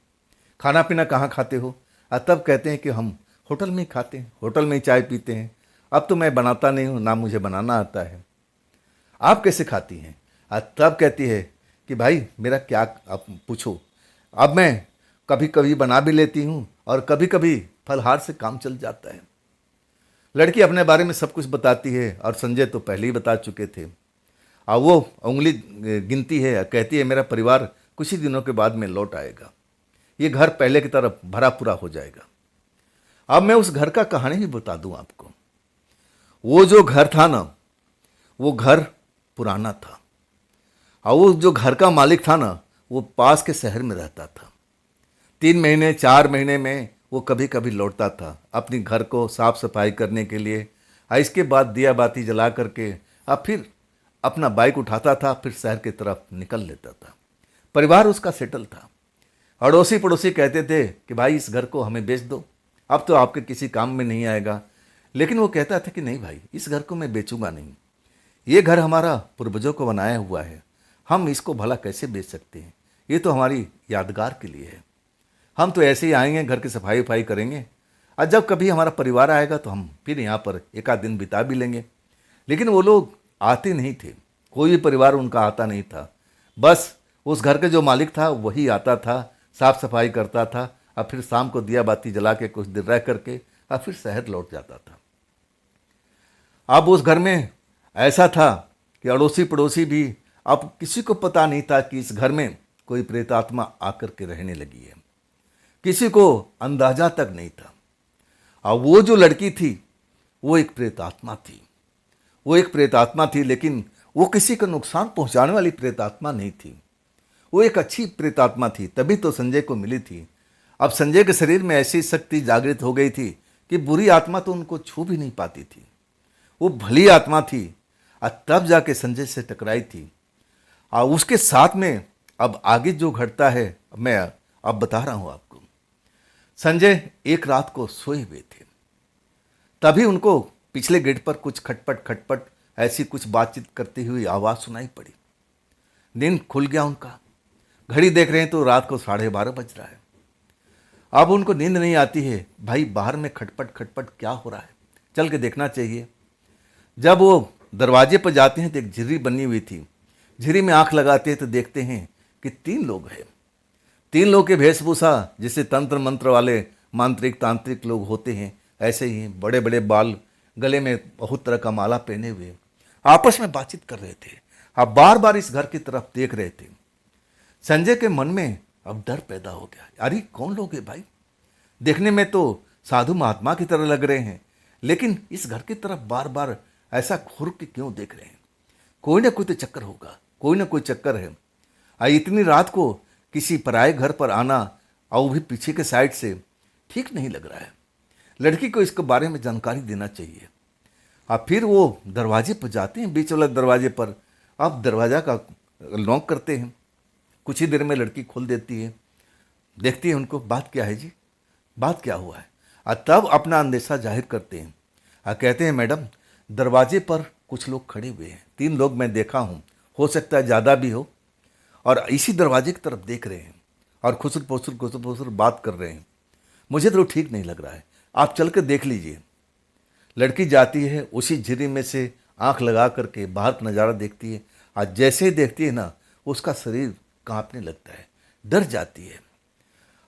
खाना पीना कहाँ खाते हो? तब कहते हैं कि हम होटल में ही खाते हैं, होटल में ही चाय पीते हैं। अब तो मैं बनाता नहीं हूँ, ना मुझे बनाना आता है। आप कैसे खाती हैं? तब कहती है कि भाई मेरा क्या आप पूछो, अब मैं कभी कभी बना भी लेती हूँ और कभी कभी फलहार से काम चल जाता है। लड़की अपने बारे में सब कुछ बताती है और संजय तो पहले ही बता चुके थे। और वो उंगली गिनती है, कहती है मेरा परिवार कुछ ही दिनों के बाद में लौट आएगा, ये घर पहले की तरफ भरा पूरा हो जाएगा। अब मैं उस घर का कहानी भी बता दूं आपको। वो जो घर था ना, वो घर पुराना था और वो जो घर का मालिक था ना, वो पास के शहर में रहता था। 3 महीने 4 महीने में वो कभी कभी लौटता था अपनी घर को साफ सफाई करने के लिए। इसके बाद दिया बाती जला करके अब फिर अपना बाइक उठाता था, फिर शहर की तरफ निकल लेता था। परिवार उसका सेटल था। अड़ोसी पड़ोसी कहते थे कि भाई इस घर को हमें बेच दो, अब तो आपके किसी काम में नहीं आएगा। लेकिन वो कहता था कि नहीं भाई, इस घर को मैं बेचूंगा नहीं, ये घर हमारा पूर्वजों को बनाया हुआ है, हम इसको भला कैसे बेच सकते हैं, ये तो हमारी यादगार के लिए है। हम तो ऐसे ही आएंगे, घर की सफाई वफाई करेंगे और जब कभी हमारा परिवार आएगा तो हम फिर यहाँ पर एक आध दिन बिता भी लेंगे। लेकिन वो लोग आते नहीं थे, कोई भी परिवार उनका आता नहीं था। बस उस घर के जो मालिक था वही आता था, साफ सफाई करता था और फिर शाम को दिया बाती जला के कुछ देर रह करके और फिर शहर लौट जाता था। अब उस घर में ऐसा था कि अड़ोसी पड़ोसी भी, अब किसी को पता नहीं था कि इस घर में कोई प्रेतात्मा आकर के रहने लगी है, किसी को अंदाजा तक नहीं था। और वो जो लड़की थी वो एक प्रेतात्मा थी, वो एक प्रेतात्मा थी, लेकिन वो किसी को नुकसान पहुंचाने वाली प्रेतात्मा नहीं थी, वो एक अच्छी प्रेतात्मा थी, तभी तो संजय को मिली थी। अब संजय के शरीर में ऐसी शक्ति जागृत हो गई थी कि बुरी आत्मा तो उनको छू भी नहीं पाती थी, वो भली आत्मा थी और तब जाके संजय से टकराई थी। और उसके साथ में अब आगे जो घटता है मैं अब बता रहा हूं आपको। संजय एक रात को सोए हुए थे, तभी उनको पिछले गेट पर कुछ खटपट खटपट ऐसी कुछ बातचीत करती हुई आवाज़ सुनाई पड़ी। नींद खुल गया उनका, घड़ी देख रहे हैं तो रात को 12:30 बज रहा है। अब उनको नींद नहीं आती है, भाई बाहर में खटपट खटपट क्या हो रहा है, चल के देखना चाहिए। जब वो दरवाजे पर जाते हैं तो एक झिर्री बनी हुई थी, झिर्री में आंख लगाते हैं तो देखते हैं कि 3 लोग हैं। 3 लोग के वेशभूषा जैसे तंत्र मंत्र वाले मांत्रिक तांत्रिक लोग होते हैं, ऐसे ही बड़े बड़े बाल, गले में बहुत तरह का माला पहने हुए आपस में बातचीत कर रहे थे। अब बार बार इस घर की तरफ देख रहे थे। संजय के मन में अब डर पैदा हो गया, अरे कौन लोग हैं भाई, देखने में तो साधु महात्मा की तरह लग रहे हैं, लेकिन इस घर की तरफ बार बार ऐसा घूर के क्यों देख रहे हैं, कोई ना कोई तो चक्कर होगा, कोई ना कोई चक्कर है। इतनी रात को किसी पराए घर पर आना और वो भी पीछे के साइड से ठीक नहीं लग रहा है। लड़की को इसके बारे में जानकारी देना चाहिए। अब फिर वो दरवाजे पर जाते हैं, बीच वाले दरवाजे पर। अब दरवाज़ा का नॉक करते हैं, कुछ ही देर में लड़की खोल देती है, देखती है उनको, बात क्या है जी, बात क्या हुआ है। और तब अपना अंदेशा जाहिर करते हैं और कहते हैं मैडम दरवाजे पर कुछ लोग खड़े हुए हैं, 3 लोग मैं देखा हूँ, हो सकता है ज़्यादा भी हो, और इसी दरवाजे की तरफ देख रहे हैं और खुसर पुसर बात कर रहे हैं, मुझे तो ठीक नहीं लग रहा है, आप चल कर देख लीजिए। लड़की जाती है, उसी झिर्री में से आंख लगा करके बाहर का नज़ारा देखती है आज जैसे ही देखती है ना, उसका शरीर कांपने लगता है, डर जाती है।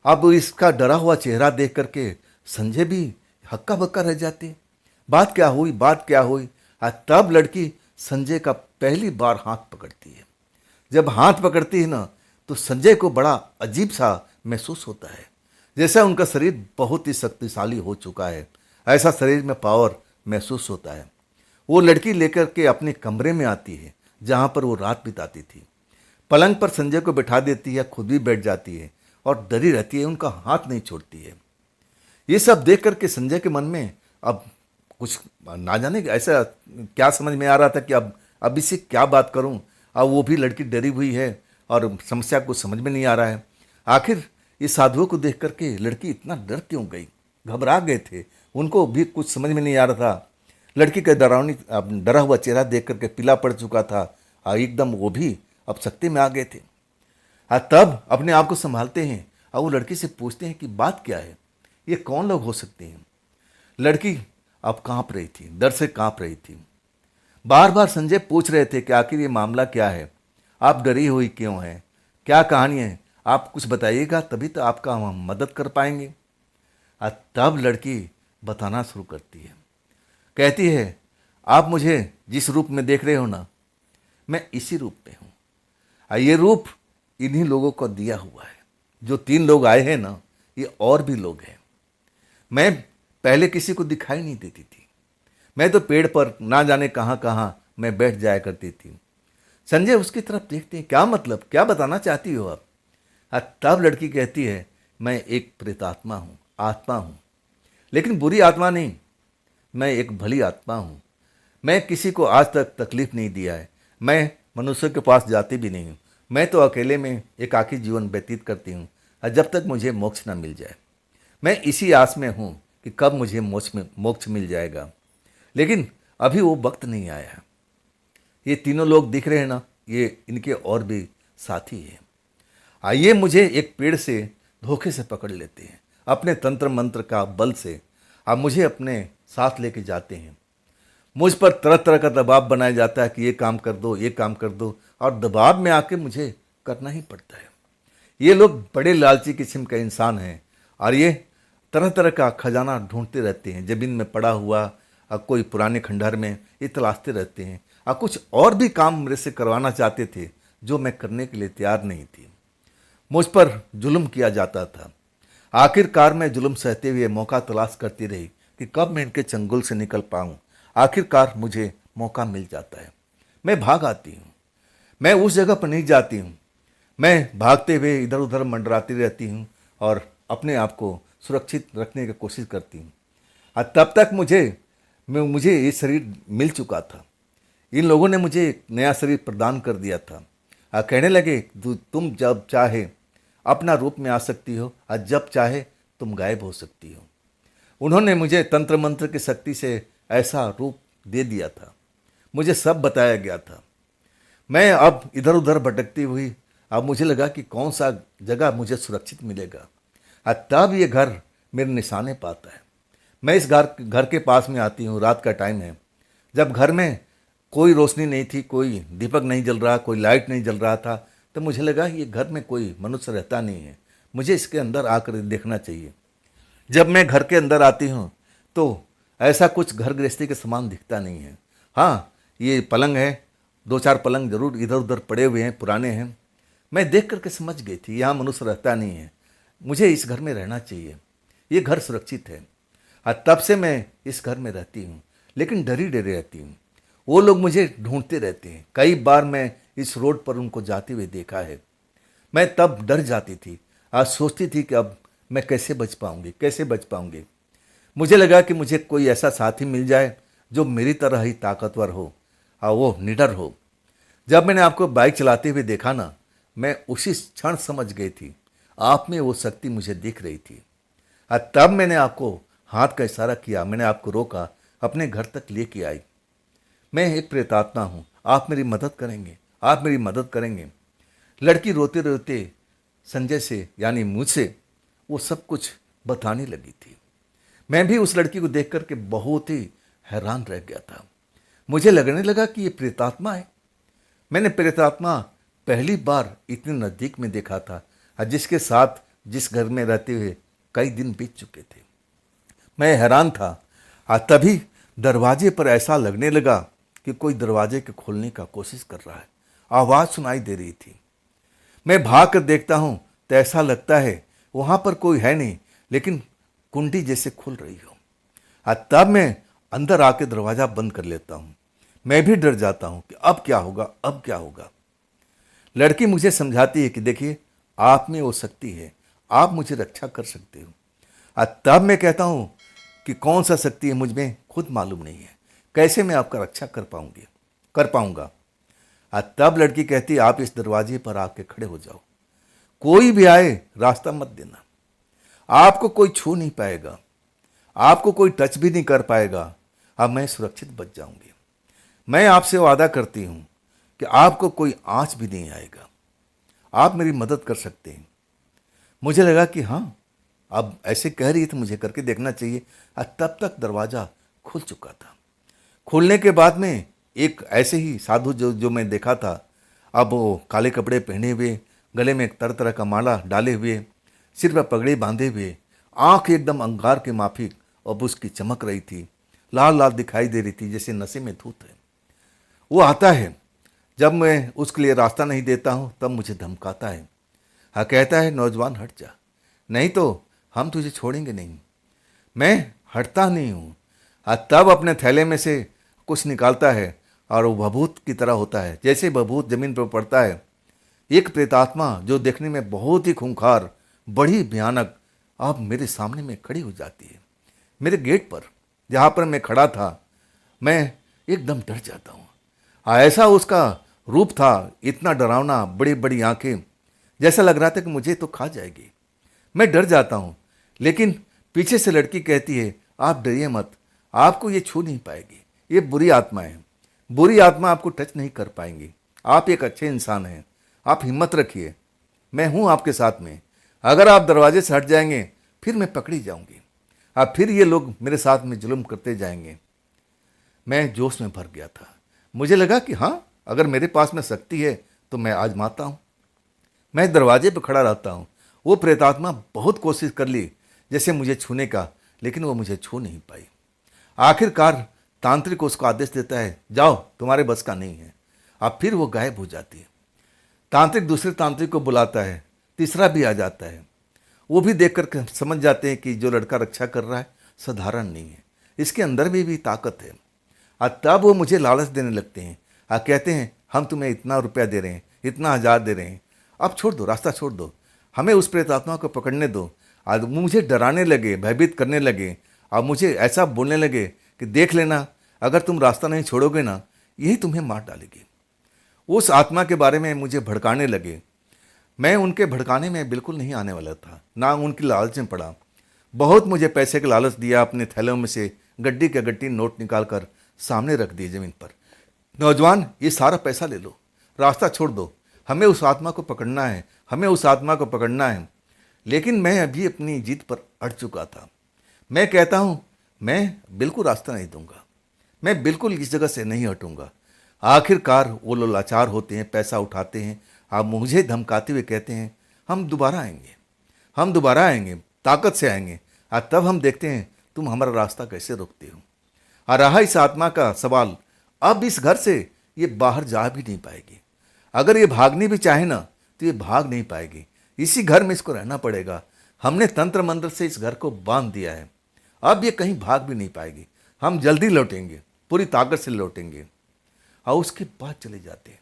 अब इसका डरा हुआ चेहरा देख करके संजय भी हक्का बक्का रह जाती है। बात क्या हुई, बात क्या हुई? तब लड़की संजय का पहली बार हाथ पकड़ती है। जब हाथ पकड़ती है ना, तो संजय को बड़ा अजीब सा महसूस होता है, जैसा उनका शरीर बहुत ही शक्तिशाली हो चुका है, ऐसा शरीर में पावर महसूस होता है। वो लड़की लेकर के अपने कमरे में आती है, जहाँ पर वो रात बिताती थी। पलंग पर संजय को बैठा देती है, खुद भी बैठ जाती है और डरी रहती है, उनका हाथ नहीं छोड़ती है। ये सब देख करके संजय के मन में अब कुछ ना जाने ऐसा क्या समझ में आ रहा था कि अब इससे क्या बात करूं। अब वो भी लड़की डरी हुई है और समस्या को समझ में नहीं आ रहा है। आखिर इस साधुओं को देख करके लड़की इतना डर क्यों गई, घबरा गए थे, उनको भी कुछ समझ में नहीं आ रहा था। लड़की का डरा हुआ चेहरा देख करके पीला पड़ चुका था और एकदम वो भी अब सख्ती में आ गए थे। तब अपने आप को संभालते हैं और वो लड़की से पूछते हैं कि बात क्या है, ये कौन लोग हो सकते हैं। लड़की अब कांप रही थी, डर से कांप रही थी। बार बार संजय पूछ रहे थे कि आखिर ये मामला क्या है, आप डरी हुई क्यों हैं, क्या कहानी है, आप कुछ बताइएगा तभी तो आपका हम मदद कर पाएंगे। तब लड़की बताना शुरू करती है, कहती है आप मुझे जिस रूप में देख रहे हो ना, मैं इसी रूप में हूँ। ये रूप इन्हीं लोगों को दिया हुआ है। जो 3 लोग आए हैं ना, ये और भी लोग हैं। मैं पहले किसी को दिखाई नहीं देती थी, मैं तो पेड़ पर ना जाने कहाँ कहाँ मैं बैठ जाया करती थी। संजय उसकी तरफ देखते हैं, क्या मतलब, क्या बताना चाहती हो आप? तब लड़की कहती है मैं एक प्रेतात्मा हूँ, आत्मा हूँ, लेकिन बुरी आत्मा नहीं, मैं एक भली आत्मा हूँ। मैं किसी को आज तक तकलीफ नहीं दिया है, मैं मनुष्य के पास जाती भी नहीं हूँ। मैं तो अकेले में एकाकी जीवन व्यतीत करती हूँ जब तक मुझे मोक्ष न मिल जाए। मैं इसी आस में हूँ कि कब मुझे मोक्ष मिल जाएगा, लेकिन अभी वो वक्त नहीं आया। ये तीनों लोग दिख रहे हैं ना, ये इनके और भी साथी हैं। आइए मुझे एक पेड़ से धोखे से पकड़ लेते हैं, अपने तंत्र मंत्र का बल से आप मुझे अपने साथ लेके जाते हैं। मुझ पर तरह तरह का दबाव बनाया जाता है कि ये काम कर दो, ये काम कर दो, और दबाव में आके मुझे करना ही पड़ता है। ये लोग बड़े लालची किस्म का इंसान हैं और ये तरह तरह का खजाना ढूंढते रहते हैं, जमीन में पड़ा हुआ कोई पुराने खंडहर में ये तलाशते रहते हैं। और कुछ और भी काम मेरे से करवाना चाहते थे जो मैं करने के लिए तैयार नहीं थी। मुझ पर जुल्म किया जाता था। आखिरकार मैं जुल्म सहते हुए मौका तलाश करती रही कि कब मैं इनके चंगुल से निकल पाऊँ। आखिरकार मुझे मौका मिल जाता है, मैं भाग आती हूँ। मैं उस जगह पर नहीं जाती हूँ, मैं भागते हुए इधर उधर मंडराती रहती हूँ और अपने आप को सुरक्षित रखने की कोशिश करती हूँ। और तब तक मुझे ये शरीर मिल चुका था। इन लोगों ने मुझे एक नया शरीर प्रदान कर दिया था और कहने लगे तुम जब चाहे अपना रूप में आ सकती हो और जब चाहे तुम गायब हो सकती हो। उन्होंने मुझे तंत्र मंत्र की शक्ति से ऐसा रूप दे दिया था, मुझे सब बताया गया था। मैं अब इधर उधर भटकती हुई अब मुझे लगा कि कौन सा जगह मुझे सुरक्षित मिलेगा। और तब ये घर मेरे निशाने पाता है। मैं इस घर के पास में आती हूँ, रात का टाइम है, जब घर में कोई रोशनी नहीं थी, कोई दीपक नहीं जल रहा, कोई लाइट नहीं जल रहा था, तो मुझे लगा ये घर में कोई मनुष्य रहता नहीं है, मुझे इसके अंदर आकर देखना चाहिए। जब मैं घर के अंदर आती हूँ तो ऐसा कुछ घर गृहस्थी के समान दिखता नहीं है। हाँ, ये पलंग है, 2-4 पलंग जरूर इधर उधर पड़े हुए हैं, पुराने हैं। मैं देख करके समझ गई थी यहाँ मनुष्य रहता नहीं है, मुझे इस घर में रहना चाहिए, ये घर सुरक्षित है। और तब से मैं इस घर में रहती हूँ, लेकिन डरी डरी रहती हूँ। वो लोग मुझे ढूंढते रहते हैं, कई बार मैं इस रोड पर उनको जाते हुए देखा है। मैं तब डर जाती थी, आज सोचती थी कि अब मैं कैसे बच पाऊंगी, कैसे बच पाऊंगी। मुझे लगा कि मुझे कोई ऐसा साथी मिल जाए जो मेरी तरह ही ताकतवर हो और वो निडर हो। जब मैंने आपको बाइक चलाते हुए देखा ना, मैं उसी क्षण समझ गई थी आप में वो शक्ति मुझे दिख रही थी। और तब मैंने आपको हाथ का इशारा किया, मैंने आपको रोका, अपने घर तक लेके आई। मैं एक प्रेतात्मा हूँ, आप मेरी मदद करेंगे, आप मेरी मदद करेंगे। लड़की रोते रोते संजय से यानी मुझसे वो सब कुछ बताने लगी थी। मैं भी उस लड़की को देख करके बहुत ही हैरान रह गया था। मुझे लगने लगा कि ये प्रेतात्मा है। मैंने प्रेतात्मा पहली बार इतने नज़दीक में देखा था और जिसके साथ जिस घर में रहते हुए कई दिन बीत चुके थे। मैं हैरान था और तभी दरवाजे पर ऐसा लगने लगा कि कोई दरवाजे के खोलने का कोशिश कर रहा है। आवाज़ सुनाई दे रही थी। मैं भाग कर देखता हूँ तो ऐसा लगता है वहाँ पर कोई है नहीं, लेकिन कुंडी जैसे खुल रही हो। और तब मैं अंदर आके दरवाज़ा बंद कर लेता हूँ। मैं भी डर जाता हूँ कि अब क्या होगा, अब क्या होगा। लड़की मुझे समझाती है कि देखिए, आप में वो शक्ति है, आप मुझे रक्षा कर सकते हो। और तब मैं कहता हूँ कि कौन सा शक्ति है मुझ में खुद मालूम नहीं है, कैसे मैं आपका रक्षा कर पाऊंगा। और तब लड़की कहती है, आप इस दरवाजे पर आके खड़े हो जाओ, कोई भी आए रास्ता मत देना, आपको कोई छू नहीं पाएगा, आपको कोई टच भी नहीं कर पाएगा, अब मैं सुरक्षित बच जाऊंगी। मैं आपसे वादा करती हूँ कि आपको कोई आंच भी नहीं आएगा, आप मेरी मदद कर सकते हैं। मुझे लगा कि हाँ, अब ऐसे कह रही है तो मुझे करके देखना चाहिए। और तब तक दरवाज़ा खुल चुका था। खुलने के बाद में एक ऐसे ही साधु जो मैं देखा था, अब वो काले कपड़े पहने हुए, गले में एक तरह तरह का माला डाले हुए, सिर पर पगड़ी बांधे हुए, आंख एकदम अंगार के माफिक अब उसकी चमक रही थी, लाल लाल दिखाई दे रही थी जैसे नशे में धूत है। वो आता है, जब मैं उसके लिए रास्ता नहीं देता हूँ तब मुझे धमकाता है। हाँ, कहता है, नौजवान हट जा, नहीं तो हम तुझे छोड़ेंगे नहीं। मैं हटता नहीं हूँ। तब अपने थैले में से कुछ निकालता है और वो भभूत की तरह होता है। जैसे भभूत जमीन पर पड़ता है, एक प्रेतात्मा जो देखने में बहुत ही खूंखार, बड़ी भयानक, अब मेरे सामने में खड़ी हो जाती है। मेरे गेट पर जहाँ पर मैं खड़ा था, मैं एकदम डर जाता हूँ। ऐसा उसका रूप था, इतना डरावना, बड़ी बड़ी आंखें, जैसा लग रहा था कि मुझे तो खा जाएगी। मैं डर जाता हूँ, लेकिन पीछे से लड़की कहती है, आप डरिए मत, आपको ये छू नहीं पाएगी, ये बुरी आत्मा है, बुरी आत्मा आपको टच नहीं कर पाएंगी, आप एक अच्छे इंसान हैं, आप हिम्मत रखिए, मैं हूँ आपके साथ में। अगर आप दरवाजे से हट जाएंगे फिर मैं पकड़ी जाऊंगी, अब फिर ये लोग मेरे साथ में जुल्म करते जाएंगे। मैं जोश में भर गया था। मुझे लगा कि हाँ, अगर मेरे पास में शक्ति है तो मैं आजमाता हूँ। मैं दरवाजे पर खड़ा रहता हूँ। वो प्रेतात्मा बहुत कोशिश कर ली जैसे मुझे छूने का, लेकिन वो मुझे छू नहीं पाई। आखिरकार तांत्रिक उसको आदेश देता है, जाओ, तुम्हारे बस का नहीं है। अब फिर वो गायब हो जाती है। तांत्रिक दूसरे तांत्रिक को बुलाता है, तीसरा भी आ जाता है। वो भी देखकर समझ जाते हैं कि जो लड़का रक्षा कर रहा है साधारण नहीं है, इसके अंदर भी ताकत है। और तब वो मुझे लालच देने लगते हैं और कहते हैं, हम तुम्हें इतना रुपया दे रहे हैं, इतना हज़ार दे रहे हैं, अब छोड़ दो, रास्ता छोड़ दो, हमें उस प्रेतात्मा को पकड़ने दो। और मुझे डराने लगे, भयभीत करने लगे और मुझे ऐसा बोलने लगे कि देख लेना, अगर तुम रास्ता नहीं छोड़ोगे ना, यही तुम्हें मार डालेगी। उस आत्मा के बारे में मुझे भड़काने लगे। मैं उनके भड़काने में बिल्कुल नहीं आने वाला था, ना उनकी लालच में पड़ा। बहुत मुझे पैसे का लालच दिया, अपने थैलों में से गड्डी के गड्डी नोट निकाल कर सामने रख दिए ज़मीन पर। नौजवान, ये सारा पैसा ले लो, रास्ता छोड़ दो, हमें उस आत्मा को पकड़ना है, हमें उस आत्मा को पकड़ना है। लेकिन मैं अभी अपनी जिद पर अड़ चुका था। मैं कहता हूँ, मैं बिल्कुल रास्ता नहीं दूंगा, मैं बिल्कुल इस जगह से नहीं हटूंगा। आखिरकार वो लोग लाचार होते हैं, पैसा उठाते हैं, आप मुझे धमकाते हुए कहते हैं, हम दोबारा आएंगे, हम दोबारा आएंगे, ताकत से आएंगे, और तब हम देखते हैं तुम हमारा रास्ता कैसे रोकते हो। और रहा इस आत्मा का सवाल, अब इस घर से ये बाहर जा भी नहीं पाएगी। अगर ये भागनी भी चाहे ना तो ये भाग नहीं पाएगी, इसी घर में इसको रहना पड़ेगा। हमने तंत्र मंत्र से इस घर को बांध दिया है, अब ये कहीं भाग भी नहीं पाएगी। हम जल्दी लौटेंगे, पूरी ताकत से लौटेंगे। और उसके बाद चले जाते हैं।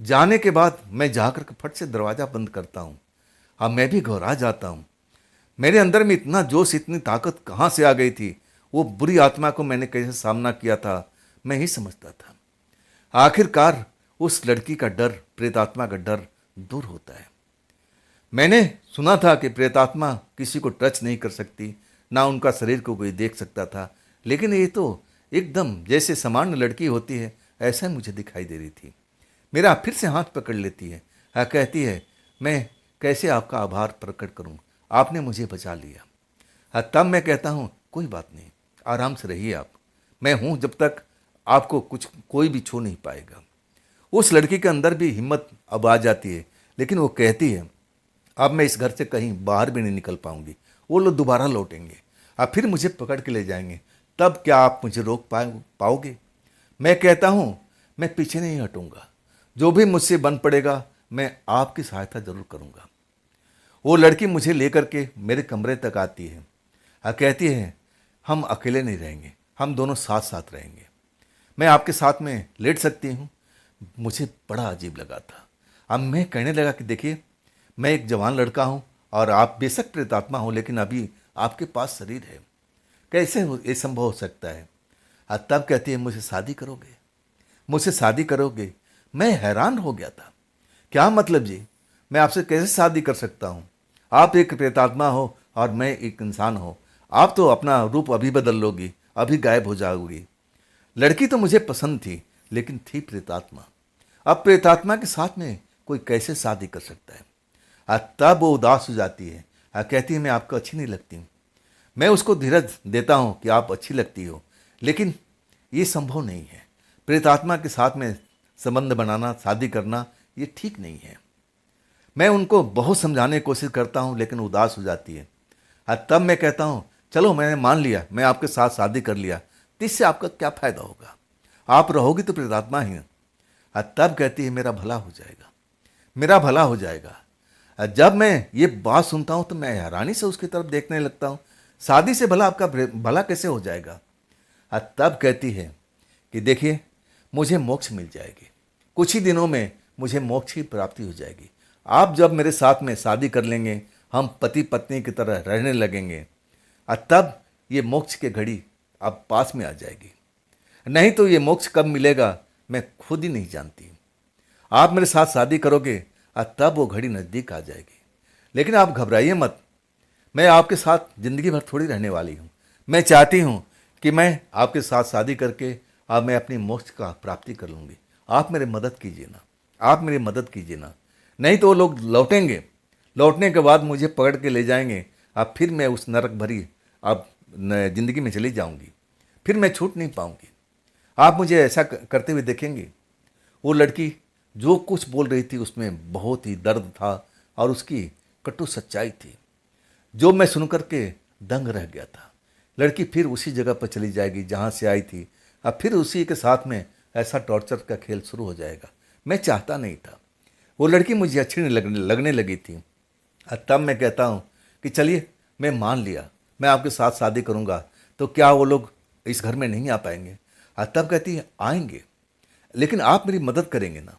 जाने के बाद मैं जाकर के फट से दरवाज़ा बंद करता हूँ। अब मैं भी घबरा जाता हूँ। मेरे अंदर में इतना जोश, इतनी ताकत कहाँ से आ गई थी, वो बुरी आत्मा को मैंने कैसे सामना किया था, मैं ही समझता था। आखिरकार उस लड़की का डर, प्रेतात्मा का डर दूर होता है। मैंने सुना था कि प्रेतात्मा किसी को टच नहीं कर सकती, ना उनका शरीर को कोई देख सकता था, लेकिन ये तो एकदम जैसे सामान्य लड़की होती है ऐसा मुझे दिखाई दे रही थी। मेरा फिर से हाथ पकड़ लेती है, कहती है, मैं कैसे आपका आभार प्रकट करूं, आपने मुझे बचा लिया। तब मैं कहता हूं, कोई बात नहीं, आराम से रहिए आप, मैं हूं जब तक आपको कोई भी छू नहीं पाएगा। उस लड़की के अंदर भी हिम्मत अब आ जाती है, लेकिन वो कहती है अब मैं इस घर से कहीं बाहर भी नहीं निकल पाऊंगी, वो लोग दोबारा लौटेंगे, अब फिर मुझे पकड़ के ले जाएंगे, तब क्या आप मुझे रोक पाओगे? मैं कहता हूँ मैं पीछे नहीं हटूंगा, जो भी मुझसे बन पड़ेगा मैं आपकी सहायता जरूर करूंगा। वो लड़की मुझे लेकर के मेरे कमरे तक आती है और कहती है हम अकेले नहीं रहेंगे, हम दोनों साथ साथ रहेंगे, मैं आपके साथ में लेट सकती हूँ। मुझे बड़ा अजीब लगा था। अब मैं कहने लगा कि देखिए मैं एक जवान लड़का हूँ और आप बेशक प्रेतात्मा हो, लेकिन अभी आपके पास शरीर है, कैसे ये संभव हो सकता है? और तब कहती है मुझे शादी करोगे, मुझसे शादी करोगे? मैं हैरान हो गया था, क्या मतलब जी, मैं आपसे कैसे शादी कर सकता हूँ? आप एक प्रेतात्मा हो और मैं एक इंसान हो, आप तो अपना रूप अभी बदल लोगी, अभी गायब हो जाओगी। लड़की तो मुझे पसंद थी, लेकिन थी प्रेतात्मा। अब प्रेतात्मा के साथ में कोई कैसे शादी कर सकता है? और तब वो उदास हो जाती है और कहती है मैं आपको अच्छी नहीं लगती हूँ। मैं उसको धीरज देता हूँ कि आप अच्छी लगती हो, लेकिन ये संभव नहीं है, प्रेतात्मा के साथ में संबंध बनाना, शादी करना ये ठीक नहीं है। मैं उनको बहुत समझाने की कोशिश करता हूँ, लेकिन उदास हो जाती है। और तब मैं कहता हूँ चलो मैंने मान लिया, मैं आपके साथ शादी कर लिया, तो इससे आपका क्या फ़ायदा होगा? आप रहोगी तो प्रेतात्मा ही। और तब कहती है मेरा भला हो जाएगा, मेरा भला हो जाएगा। और जब मैं ये बात सुनता हूँ तो मैं हैरानी से उसकी तरफ देखने लगता हूँ, शादी से भला आपका भला कैसे हो जाएगा? और तब कहती है कि देखिए मुझे मोक्ष मिल जाएगी, कुछ ही दिनों में मुझे मोक्ष की प्राप्ति हो जाएगी। आप जब मेरे साथ में शादी कर लेंगे, हम पति पत्नी की तरह रहने लगेंगे, और तब ये मोक्ष की घड़ी अब पास में आ जाएगी। नहीं तो ये मोक्ष कब मिलेगा मैं खुद ही नहीं जानती। आप मेरे साथ शादी करोगे और तब वो घड़ी नज़दीक आ जाएगी। लेकिन आप घबराइए मत, मैं आपके साथ ज़िंदगी भर थोड़ी रहने वाली हूँ। मैं चाहती हूँ कि मैं आपके साथ शादी करके अब मैं अपनी मोक्ष का प्राप्ति कर लूँगी। आप मेरी मदद कीजिए ना, आप मेरी मदद कीजिए ना, नहीं तो वो लोग लौटेंगे, लौटने के बाद मुझे पकड़ के ले जाएंगे, अब फिर मैं उस नरक भरी अब ज़िंदगी में चली जाऊँगी, फिर मैं छूट नहीं पाऊँगी। आप मुझे ऐसा करते हुए देखेंगे। वो लड़की जो कुछ बोल रही थी उसमें बहुत ही दर्द था और उसकी कटु सच्चाई थी, जो मैं सुनकर के दंग रह गया था। लड़की फिर उसी जगह पर चली जाएगी जहाँ से आई थी, अब फिर उसी के साथ में ऐसा टॉर्चर का खेल शुरू हो जाएगा। मैं चाहता नहीं था। वो लड़की मुझे अच्छी नहीं लगने लगी थी। और तब मैं कहता हूँ कि चलिए मैं मान लिया, मैं आपके साथ शादी करूँगा, तो क्या वो लोग इस घर में नहीं आ पाएंगे? और तब कहती है आएंगे, लेकिन आप मेरी मदद करेंगे ना।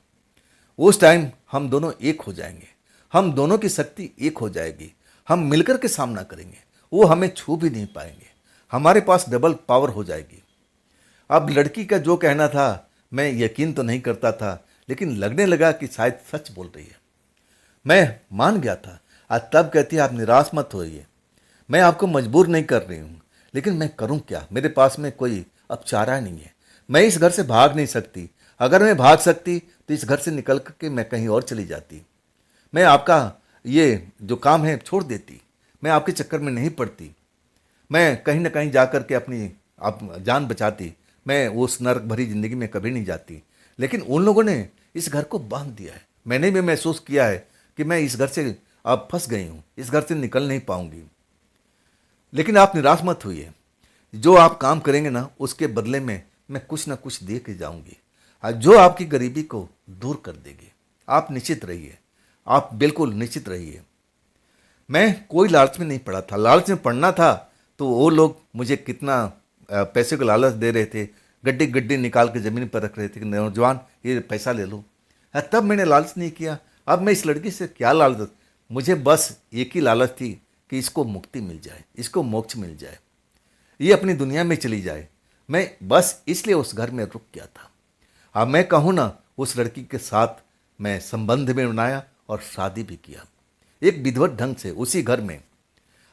उस टाइम हम दोनों एक हो जाएंगे, हम दोनों की शक्ति एक हो जाएगी, हम मिलकर के सामना करेंगे, वो हमें छू भी नहीं पाएंगे, हमारे पास डबल पावर हो जाएगी। अब लड़की का जो कहना था मैं यकीन तो नहीं करता था, लेकिन लगने लगा कि शायद सच बोल रही है। मैं मान गया था। और तब कहती है आप निराश मत होइए, मैं आपको मजबूर नहीं कर रही हूँ, लेकिन मैं करूँ क्या? मेरे पास में कोई अब चारा नहीं है, मैं इस घर से भाग नहीं सकती। अगर मैं भाग सकती तो इस घर से निकल के मैं कहीं और चली जाती, मैं आपका ये जो काम है छोड़ देती, मैं आपके चक्कर में नहीं पड़ती, मैं कहीं ना कहीं जा कर के अपनी आप जान बचाती, मैं उस नरक भरी ज़िंदगी में कभी नहीं जाती। लेकिन उन लोगों ने इस घर को बांध दिया है, मैंने भी महसूस किया है कि मैं इस घर से अब फंस गई हूँ, इस घर से निकल नहीं पाऊंगी। लेकिन आप निराश मत होइए, जो आप काम करेंगे ना उसके बदले में मैं कुछ ना कुछ दे के जाऊंगी, और जो आपकी गरीबी को दूर कर देगी। आप निश्चित रहिए, आप बिल्कुल निश्चित रहिए। मैं कोई लालच में नहीं पड़ा था, लालच में पड़ना था तो वो लोग मुझे कितना पैसे का लालच दे रहे थे, गड्डी गड्डी निकाल के ज़मीन पर रख रहे थे कि नौजवान ये पैसा ले लो। तब मैंने लालच नहीं किया। अब मैं इस लड़की से क्या लालच, मुझे बस एक ही लालच थी कि इसको मुक्ति मिल जाए, इसको मोक्ष मिल जाए, ये अपनी दुनिया में चली जाए। मैं बस इसलिए उस घर में रुक गया था। अब मैं कहूँ ना, उस लड़की के साथ मैं संबंध में बनाया और शादी भी किया, एक विधिवत ढंग से उसी घर में।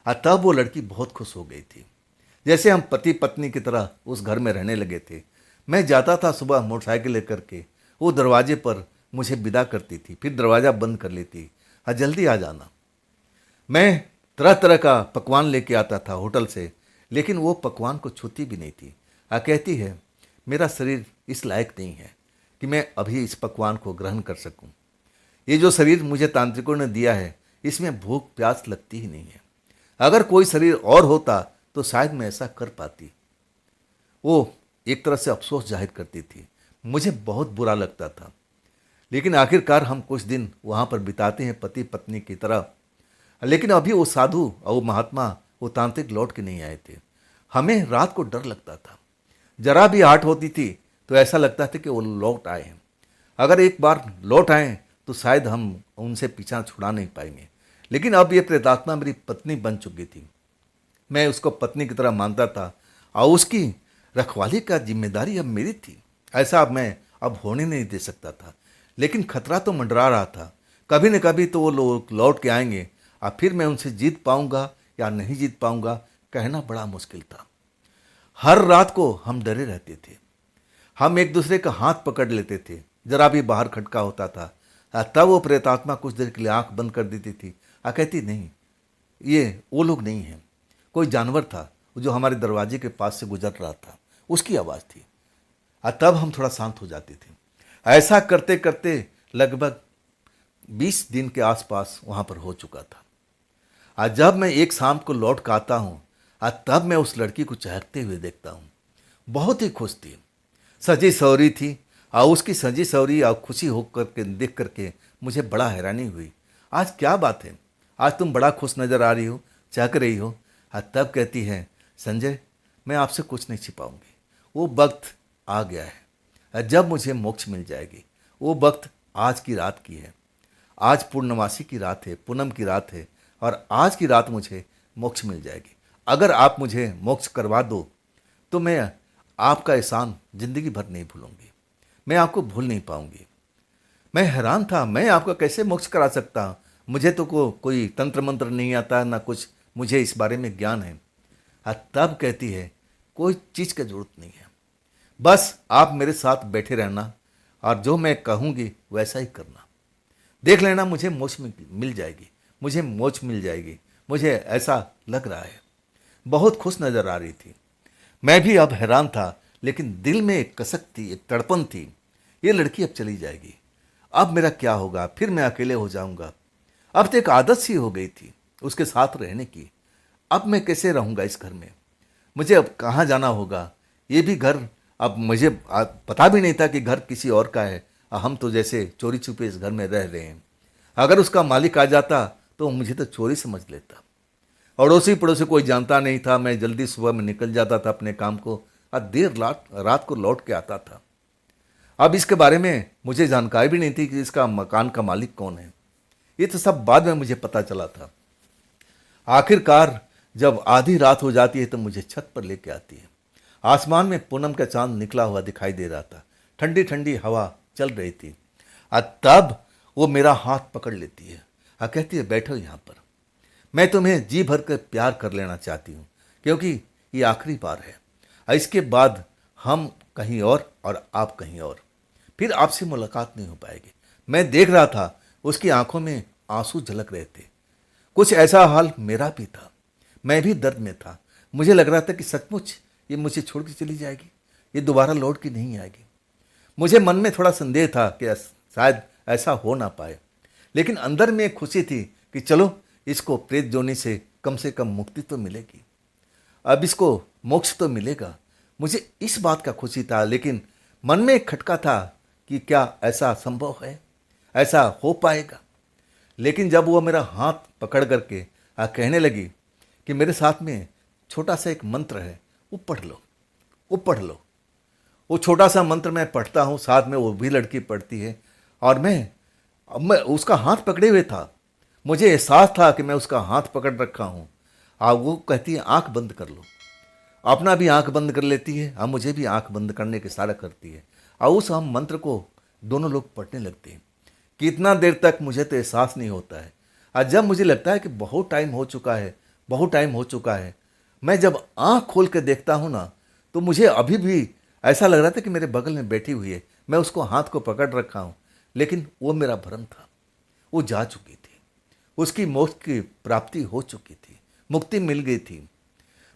तब वो लड़की बहुत खुश हो गई थी, जैसे हम पति पत्नी की तरह उस घर में रहने लगे थे। मैं जाता था सुबह मोटरसाइकिल लेकर के, वो दरवाजे पर मुझे विदा करती थी, फिर दरवाज़ा बंद कर लेती, जल्दी आ जाना। मैं तरह तरह का पकवान लेके आता था होटल से, लेकिन वो पकवान को छूती भी नहीं थी। कहती है मेरा शरीर इस लायक नहीं है कि मैं अभी इस पकवान को ग्रहण कर सकूं। ये जो शरीर मुझे तांत्रिकों ने दिया है, इसमें भूख प्यास लगती ही नहीं है। अगर कोई शरीर और होता तो शायद मैं ऐसा कर पाती। वो एक तरह से अफसोस जाहिर करती थी। मुझे बहुत बुरा लगता था, लेकिन आखिरकार हम कुछ दिन वहाँ पर बिताते हैं पति पत्नी की तरह। लेकिन अभी वो साधु और वो महात्मा, वो तांत्रिक लौट के नहीं आए थे। हमें रात को डर लगता था। जरा भी आहट होती थी तो ऐसा लगता था कि वो लौट आए हैं। अगर एक बार लौट आए तो शायद हम उनसे पीछा छुड़ा नहीं पाएंगे। लेकिन अब ये प्रेतात्मा मेरी पत्नी बन चुकी थी। मैं उसको पत्नी की तरह मानता था और उसकी रखवाली का जिम्मेदारी अब मेरी थी। ऐसा अब मैं अब होने नहीं दे सकता था। लेकिन खतरा तो मंडरा रहा था। कभी न कभी तो वो लोग लौट के आएंगे और फिर मैं उनसे जीत पाऊंगा या नहीं जीत पाऊंगा, कहना बड़ा मुश्किल था। हर रात को हम डरे रहते थे। हम एक दूसरे का हाथ पकड़ लेते थे। जरा भी बाहर खटका होता था तब वो प्रेतात्मा कुछ देर के लिए आंख बंद कर देती थी और कहती, नहीं, ये वो लोग नहीं हैं, कोई जानवर था जो हमारे दरवाजे के पास से गुजर रहा था, उसकी आवाज़ थी। और तब हम थोड़ा शांत हो जाते थे। ऐसा करते करते लगभग 20 दिन के आसपास वहाँ पर हो चुका था। आज जब मैं एक शाम को लौट कर आता हूँ आज तब मैं उस लड़की को चहकते हुए देखता हूँ। बहुत ही खुश थी, सजी सवरी थी और उसकी सजी सवरी और खुशी होकर के देख करके मुझे बड़ा हैरानी हुई। आज क्या बात है, आज तुम बड़ा खुश नज़र आ रही हो, चहक रही हो। और तब कहती है, संजय, मैं आपसे कुछ नहीं छिपाऊंगी। वो वक्त आ गया है जब मुझे मोक्ष मिल जाएगी। वो वक्त आज की रात की है। आज पूर्णमासी की रात है, पूनम की रात है और आज की रात मुझे मोक्ष मिल जाएगी। अगर आप मुझे मोक्ष करवा दो तो मैं आपका एहसान जिंदगी भर नहीं भूलूंगी, मैं आपको भूल नहीं पाऊंगी। मैं हैरान था, मैं आपका कैसे मोक्ष करा सकता हूँ? मुझे तो कोई तंत्र मंत्र नहीं आता, ना कुछ मुझे इस बारे में ज्ञान है। तब कहती है, कोई चीज़ की जरूरत नहीं है, बस आप मेरे साथ बैठे रहना और जो मैं कहूँगी वैसा ही करना। देख लेना, मुझे मोक्ष मिल जाएगी, मुझे मोक्ष मिल जाएगी, मुझे ऐसा लग रहा है। बहुत खुश नज़र आ रही थी। मैं भी अब हैरान था, लेकिन दिल में एक कसक थी, एक तड़पन थी। ये लड़की अब चली जाएगी, अब मेरा क्या होगा? फिर मैं अकेले हो जाऊंगा। अब तो एक आदत सी हो गई थी उसके साथ रहने की। अब मैं कैसे रहूंगा इस घर में? मुझे अब कहाँ जाना होगा? ये भी घर अब मुझे पता भी नहीं था कि घर किसी और का है। हम तो जैसे चोरी छुपे इस घर में रह रहे हैं। अगर उसका मालिक आ जाता तो मुझे तो चोरी समझ लेता। अड़ोसी पड़ोसी कोई जानता नहीं था। मैं जल्दी सुबह में निकल जाता था अपने काम को और देर रात को लौट के आता था। अब इसके बारे में मुझे जानकारी भी नहीं थी कि इसका मकान का मालिक कौन है। ये तो सब बाद में मुझे पता चला था। आखिरकार जब आधी रात हो जाती है तो मुझे छत पर लेके आती है। आसमान में पूनम का चांद निकला हुआ दिखाई दे रहा था। ठंडी ठंडी हवा चल रही थी। और तब वो मेरा हाथ पकड़ लेती है और कहती है, बैठो यहाँ पर, मैं तुम्हें जी भर कर प्यार कर लेना चाहती हूँ, क्योंकि ये आखिरी बार है। और इसके बाद हम कहीं और आप कहीं और, फिर आपसे मुलाकात नहीं हो पाएगी। मैं देख रहा था उसकी आंखों में आंसू झलक रहे थे। कुछ ऐसा हाल मेरा भी था। मैं भी दर्द में था। मुझे लग रहा था कि सचमुच ये मुझे छोड़ के चली जाएगी, ये दोबारा लौट के नहीं आएगी। मुझे मन में थोड़ा संदेह था कि शायद ऐसा हो ना पाए, लेकिन अंदर में एक खुशी थी कि चलो इसको प्रेत जोनी से कम मुक्ति तो मिलेगी, अब इसको मोक्ष तो मिलेगा। मुझे इस बात का खुशी था, लेकिन मन में एक खटका था कि क्या ऐसा संभव है, ऐसा हो पाएगा। लेकिन जब वो मेरा हाथ पकड़ करके कहने लगी कि मेरे साथ में छोटा सा एक मंत्र है, वो पढ़ लो, वो पढ़ लो। वो छोटा सा मंत्र मैं पढ़ता हूँ, साथ में वो भी लड़की पढ़ती है और मैं उसका हाथ पकड़े हुए था। मुझे एहसास था कि मैं उसका हाथ पकड़ रखा हूँ। वो कहती है, आंख बंद कर लो। अपना भी आंख बंद कर लेती है और मुझे भी आंख बंद करने के इशारा करती है और उस हम मंत्र को दोनों लोग पढ़ने लगते हैं। कितना देर तक मुझे तो एहसास नहीं होता है। और जब मुझे लगता है कि बहुत टाइम हो चुका है, बहुत टाइम हो चुका है, मैं जब आंख खोल के देखता हूँ ना, तो मुझे अभी भी ऐसा लग रहा था कि मेरे बगल में बैठी हुई है, मैं उसको हाथ को पकड़ रखा हूँ। लेकिन वो मेरा भ्रम था। वो जा चुकी थी, उसकी मोक्ष की प्राप्ति हो चुकी थी, मुक्ति मिल गई थी।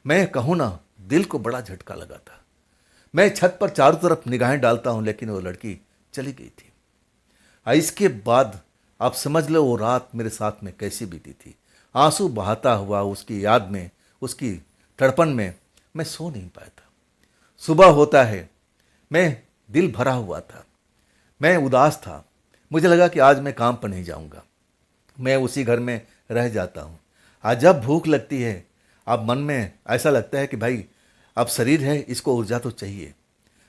मैं कहूँ ना, दिल को बड़ा झटका लगा था। मैं छत पर चारों तरफ निगाहें डालता हूँ, लेकिन वो लड़की चली गई थी। इसके बाद आप समझ लो वो रात मेरे साथ में कैसी बीती थी। आंसू बहाता हुआ उसकी याद में, उसकी तड़पन में मैं सो नहीं पाया था। सुबह होता है, मैं दिल भरा हुआ था, मैं उदास था। मुझे लगा कि आज मैं काम पर नहीं जाऊंगा, मैं उसी घर में रह जाता हूँ। आज जब भूख लगती है, अब मन में ऐसा लगता है कि भाई अब शरीर है, इसको ऊर्जा तो चाहिए।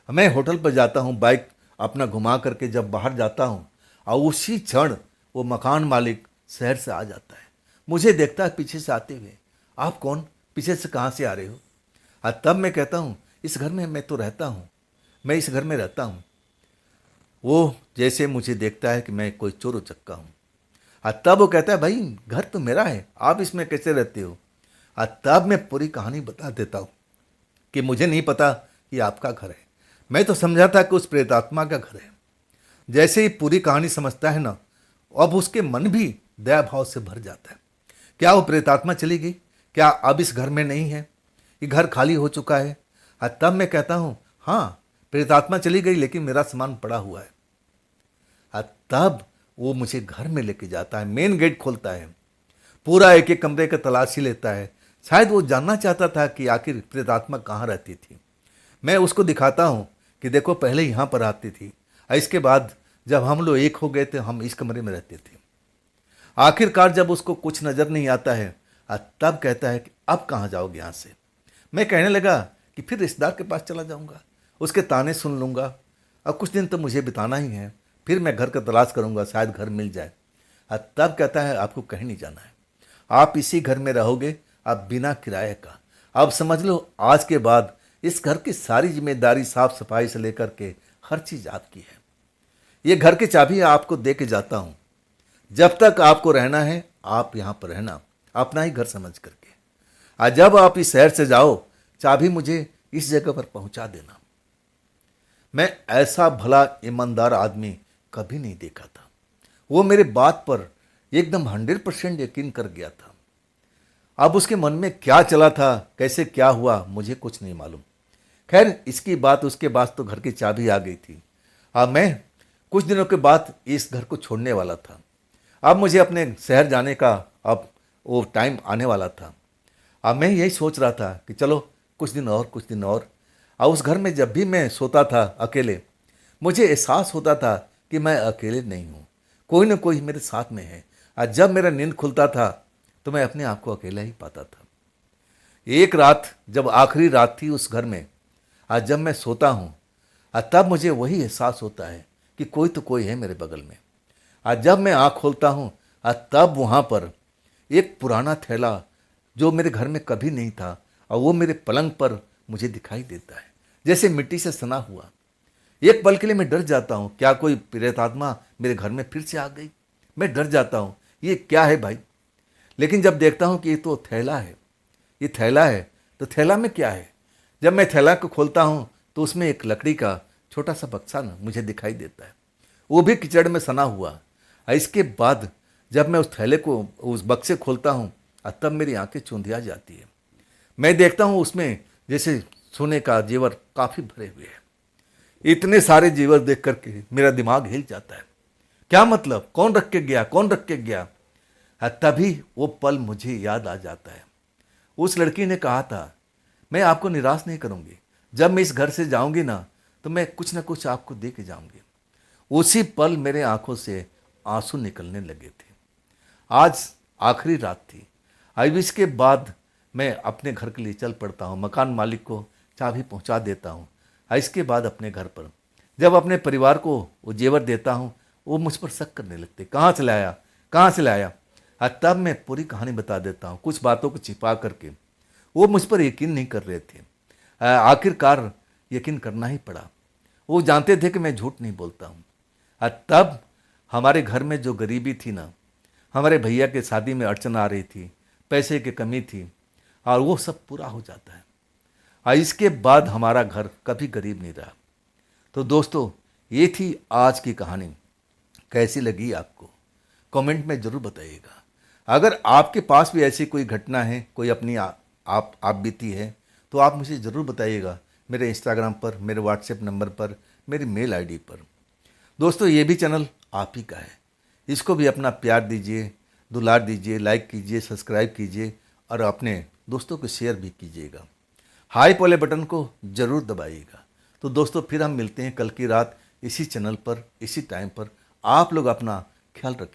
मैं होटल पर जाता हूँ, बाइक अपना घुमा करके जब बाहर जाता हूँ और उसी क्षण वो मकान मालिक शहर से आ जाता है, मुझे देखता है पीछे से आते हुए। आप कौन? पीछे से कहाँ से आ रहे हो? तब मैं कहता हूँ इस घर में मैं तो रहता हूँ, मैं इस घर में रहता हूँ। वो जैसे मुझे देखता है कि मैं कोई चोर उचक्का हूँ। तब वो कहता है भाई घर तो मेरा है, आप इसमें कैसे रहते हो? तब मैं पूरी कहानी बता देता हूँ कि मुझे नहीं पता कि आपका घर है, मैं तो समझा था कि उस प्रेतात्मा का घर है। जैसे ही पूरी कहानी समझता है ना, अब उसके मन भी दया भाव से भर जाता है। क्या वो प्रेतात्मा चली गई? क्या अब इस घर में नहीं है? ये घर खाली हो चुका है? तब मैं कहता हूँ हाँ, प्रेतात्मा चली गई लेकिन मेरा सामान पड़ा हुआ है। तब वो मुझे घर में लेके जाता है, मेन गेट खोलता है, पूरा एक एक कमरे का तलाशी लेता है। शायद वो जानना चाहता था कि आखिर प्रेतात्मा कहाँ रहती थी। मैं उसको दिखाता हूँ कि देखो पहले यहाँ पर आती थी, इसके बाद जब हम लोग एक हो गए थे हम इस कमरे में रहते थे। आखिरकार जब उसको कुछ नज़र नहीं आता है, तब कहता है कि अब कहाँ जाओगे यहाँ से? मैं कहने लगा कि फिर रिश्तेदार के पास चला जाऊँगा, उसके ताने सुन लूँगा, अब कुछ दिन तो मुझे बिताना ही है, फिर मैं घर का तलाश करूँगा, शायद घर मिल जाए। तब कहता है आपको कहीं नहीं जाना है, आप इसी घर में रहोगे, आप बिना किराए का। अब समझ लो आज के बाद इस घर की सारी जिम्मेदारी, साफ सफाई से लेकर के हर चीज़ आपकी है। ये घर की चाबी आपको दे के जाता हूँ, जब तक आपको रहना है आप यहाँ पर रहना, अपना ही घर समझ करके। आज जब आप इस शहर से जाओ, चाबी मुझे इस जगह पर पहुँचा देना। मैं ऐसा भला ईमानदार आदमी कभी नहीं देखा था। वो मेरे बात पर एकदम 100% यकीन कर गया था। अब उसके मन में क्या चला था, कैसे क्या हुआ, मुझे कुछ नहीं मालूम। खैर इसकी बात उसके बाद तो घर की चाबी आ गई थी। अब मैं कुछ दिनों के बाद इस घर को छोड़ने वाला था। अब मुझे अपने शहर जाने का अब वो टाइम आने वाला था। अब मैं यही सोच रहा था कि चलो कुछ दिन और, कुछ दिन और। उस घर में जब भी मैं सोता था अकेले, मुझे एहसास होता था कि मैं अकेले नहीं हूँ, कोई ना कोई मेरे साथ में है। और जब मेरा नींद खुलता था तो मैं अपने आप को अकेला ही पाता था। एक रात जब आखिरी रात थी उस घर में, आज जब मैं सोता हूँ तब मुझे वही एहसास होता है कि कोई तो कोई है मेरे बगल में। आज जब मैं आँख खोलता हूँ तब वहाँ पर एक पुराना थैला जो मेरे घर में कभी नहीं था, और वो मेरे पलंग पर मुझे दिखाई देता है, जैसे मिट्टी से सना हुआ। एक पल के लिए मैं डर जाता हूँ, क्या कोई प्रेतात्मा मेरे घर में फिर से आ गई? मैं डर जाता हूँ, ये क्या है भाई? लेकिन जब देखता हूँ कि ये तो थैला है, ये थैला है, तो थैला में क्या है? जब मैं थैला को खोलता हूँ तो उसमें एक लकड़ी का छोटा सा बक्सा ना मुझे दिखाई देता है, वो भी कीचड़ में सना हुआ। इसके बाद जब मैं उस थैले को, उस बक्से खोलता हूँ, तब मेरी आंखें चौंधिया जाती है। मैं देखता हूँ उसमें जैसे सोने का जेवर काफ़ी भरे हुए हैं। इतने सारे जेवर देख करके मेरा दिमाग हिल जाता है। क्या मतलब, कौन रख के गया, कौन रख के गया? तभी वो पल मुझे याद आ जाता है। उस लड़की ने कहा था मैं आपको निराश नहीं करूंगी, जब मैं इस घर से जाऊंगी ना तो मैं कुछ ना कुछ आपको दे के जाऊंगी। उसी पल मेरे आंखों से आंसू निकलने लगे थे। आज आखिरी रात थी। अब इसके बाद मैं अपने घर के लिए चल पड़ता हूँ, मकान मालिक को चाबी पहुँचा देता हूँ। इसके बाद अपने घर पर जब अपने परिवार को वो जेवर देता हूँ, वो मुझ पर शक करने लगते, कहाँ से लाया, कहाँ से लाया? तब मैं पूरी कहानी बता देता हूँ, कुछ बातों को छिपा करके। वो मुझ पर यकीन नहीं कर रहे थे, आखिरकार यकीन करना ही पड़ा। वो जानते थे कि मैं झूठ नहीं बोलता हूँ। तब हमारे घर में जो गरीबी थी ना, हमारे भैया के शादी में अड़चन आ रही थी, पैसे की कमी थी, और वो सब पूरा हो जाता है। और इसके बाद हमारा घर कभी गरीब नहीं रहा। तो दोस्तों, ये थी आज की कहानी। कैसी लगी आपको कमेंट में ज़रूर बताइएगा। अगर आपके पास भी ऐसी कोई घटना है, कोई अपनी आप बीती है, तो आप मुझे ज़रूर बताइएगा, मेरे इंस्टाग्राम पर, मेरे व्हाट्सएप नंबर पर, मेरी मेल आईडी पर। दोस्तों ये भी चैनल आप ही का है, इसको भी अपना प्यार दीजिए, दुलार दीजिए, लाइक कीजिए, सब्सक्राइब कीजिए और अपने दोस्तों को शेयर भी कीजिएगा। हाइप वाले बटन को ज़रूर दबाइएगा। तो दोस्तों फिर हम मिलते हैं कल की रात इसी चैनल पर, इसी टाइम पर। आप लोग अपना ख्याल रखिए।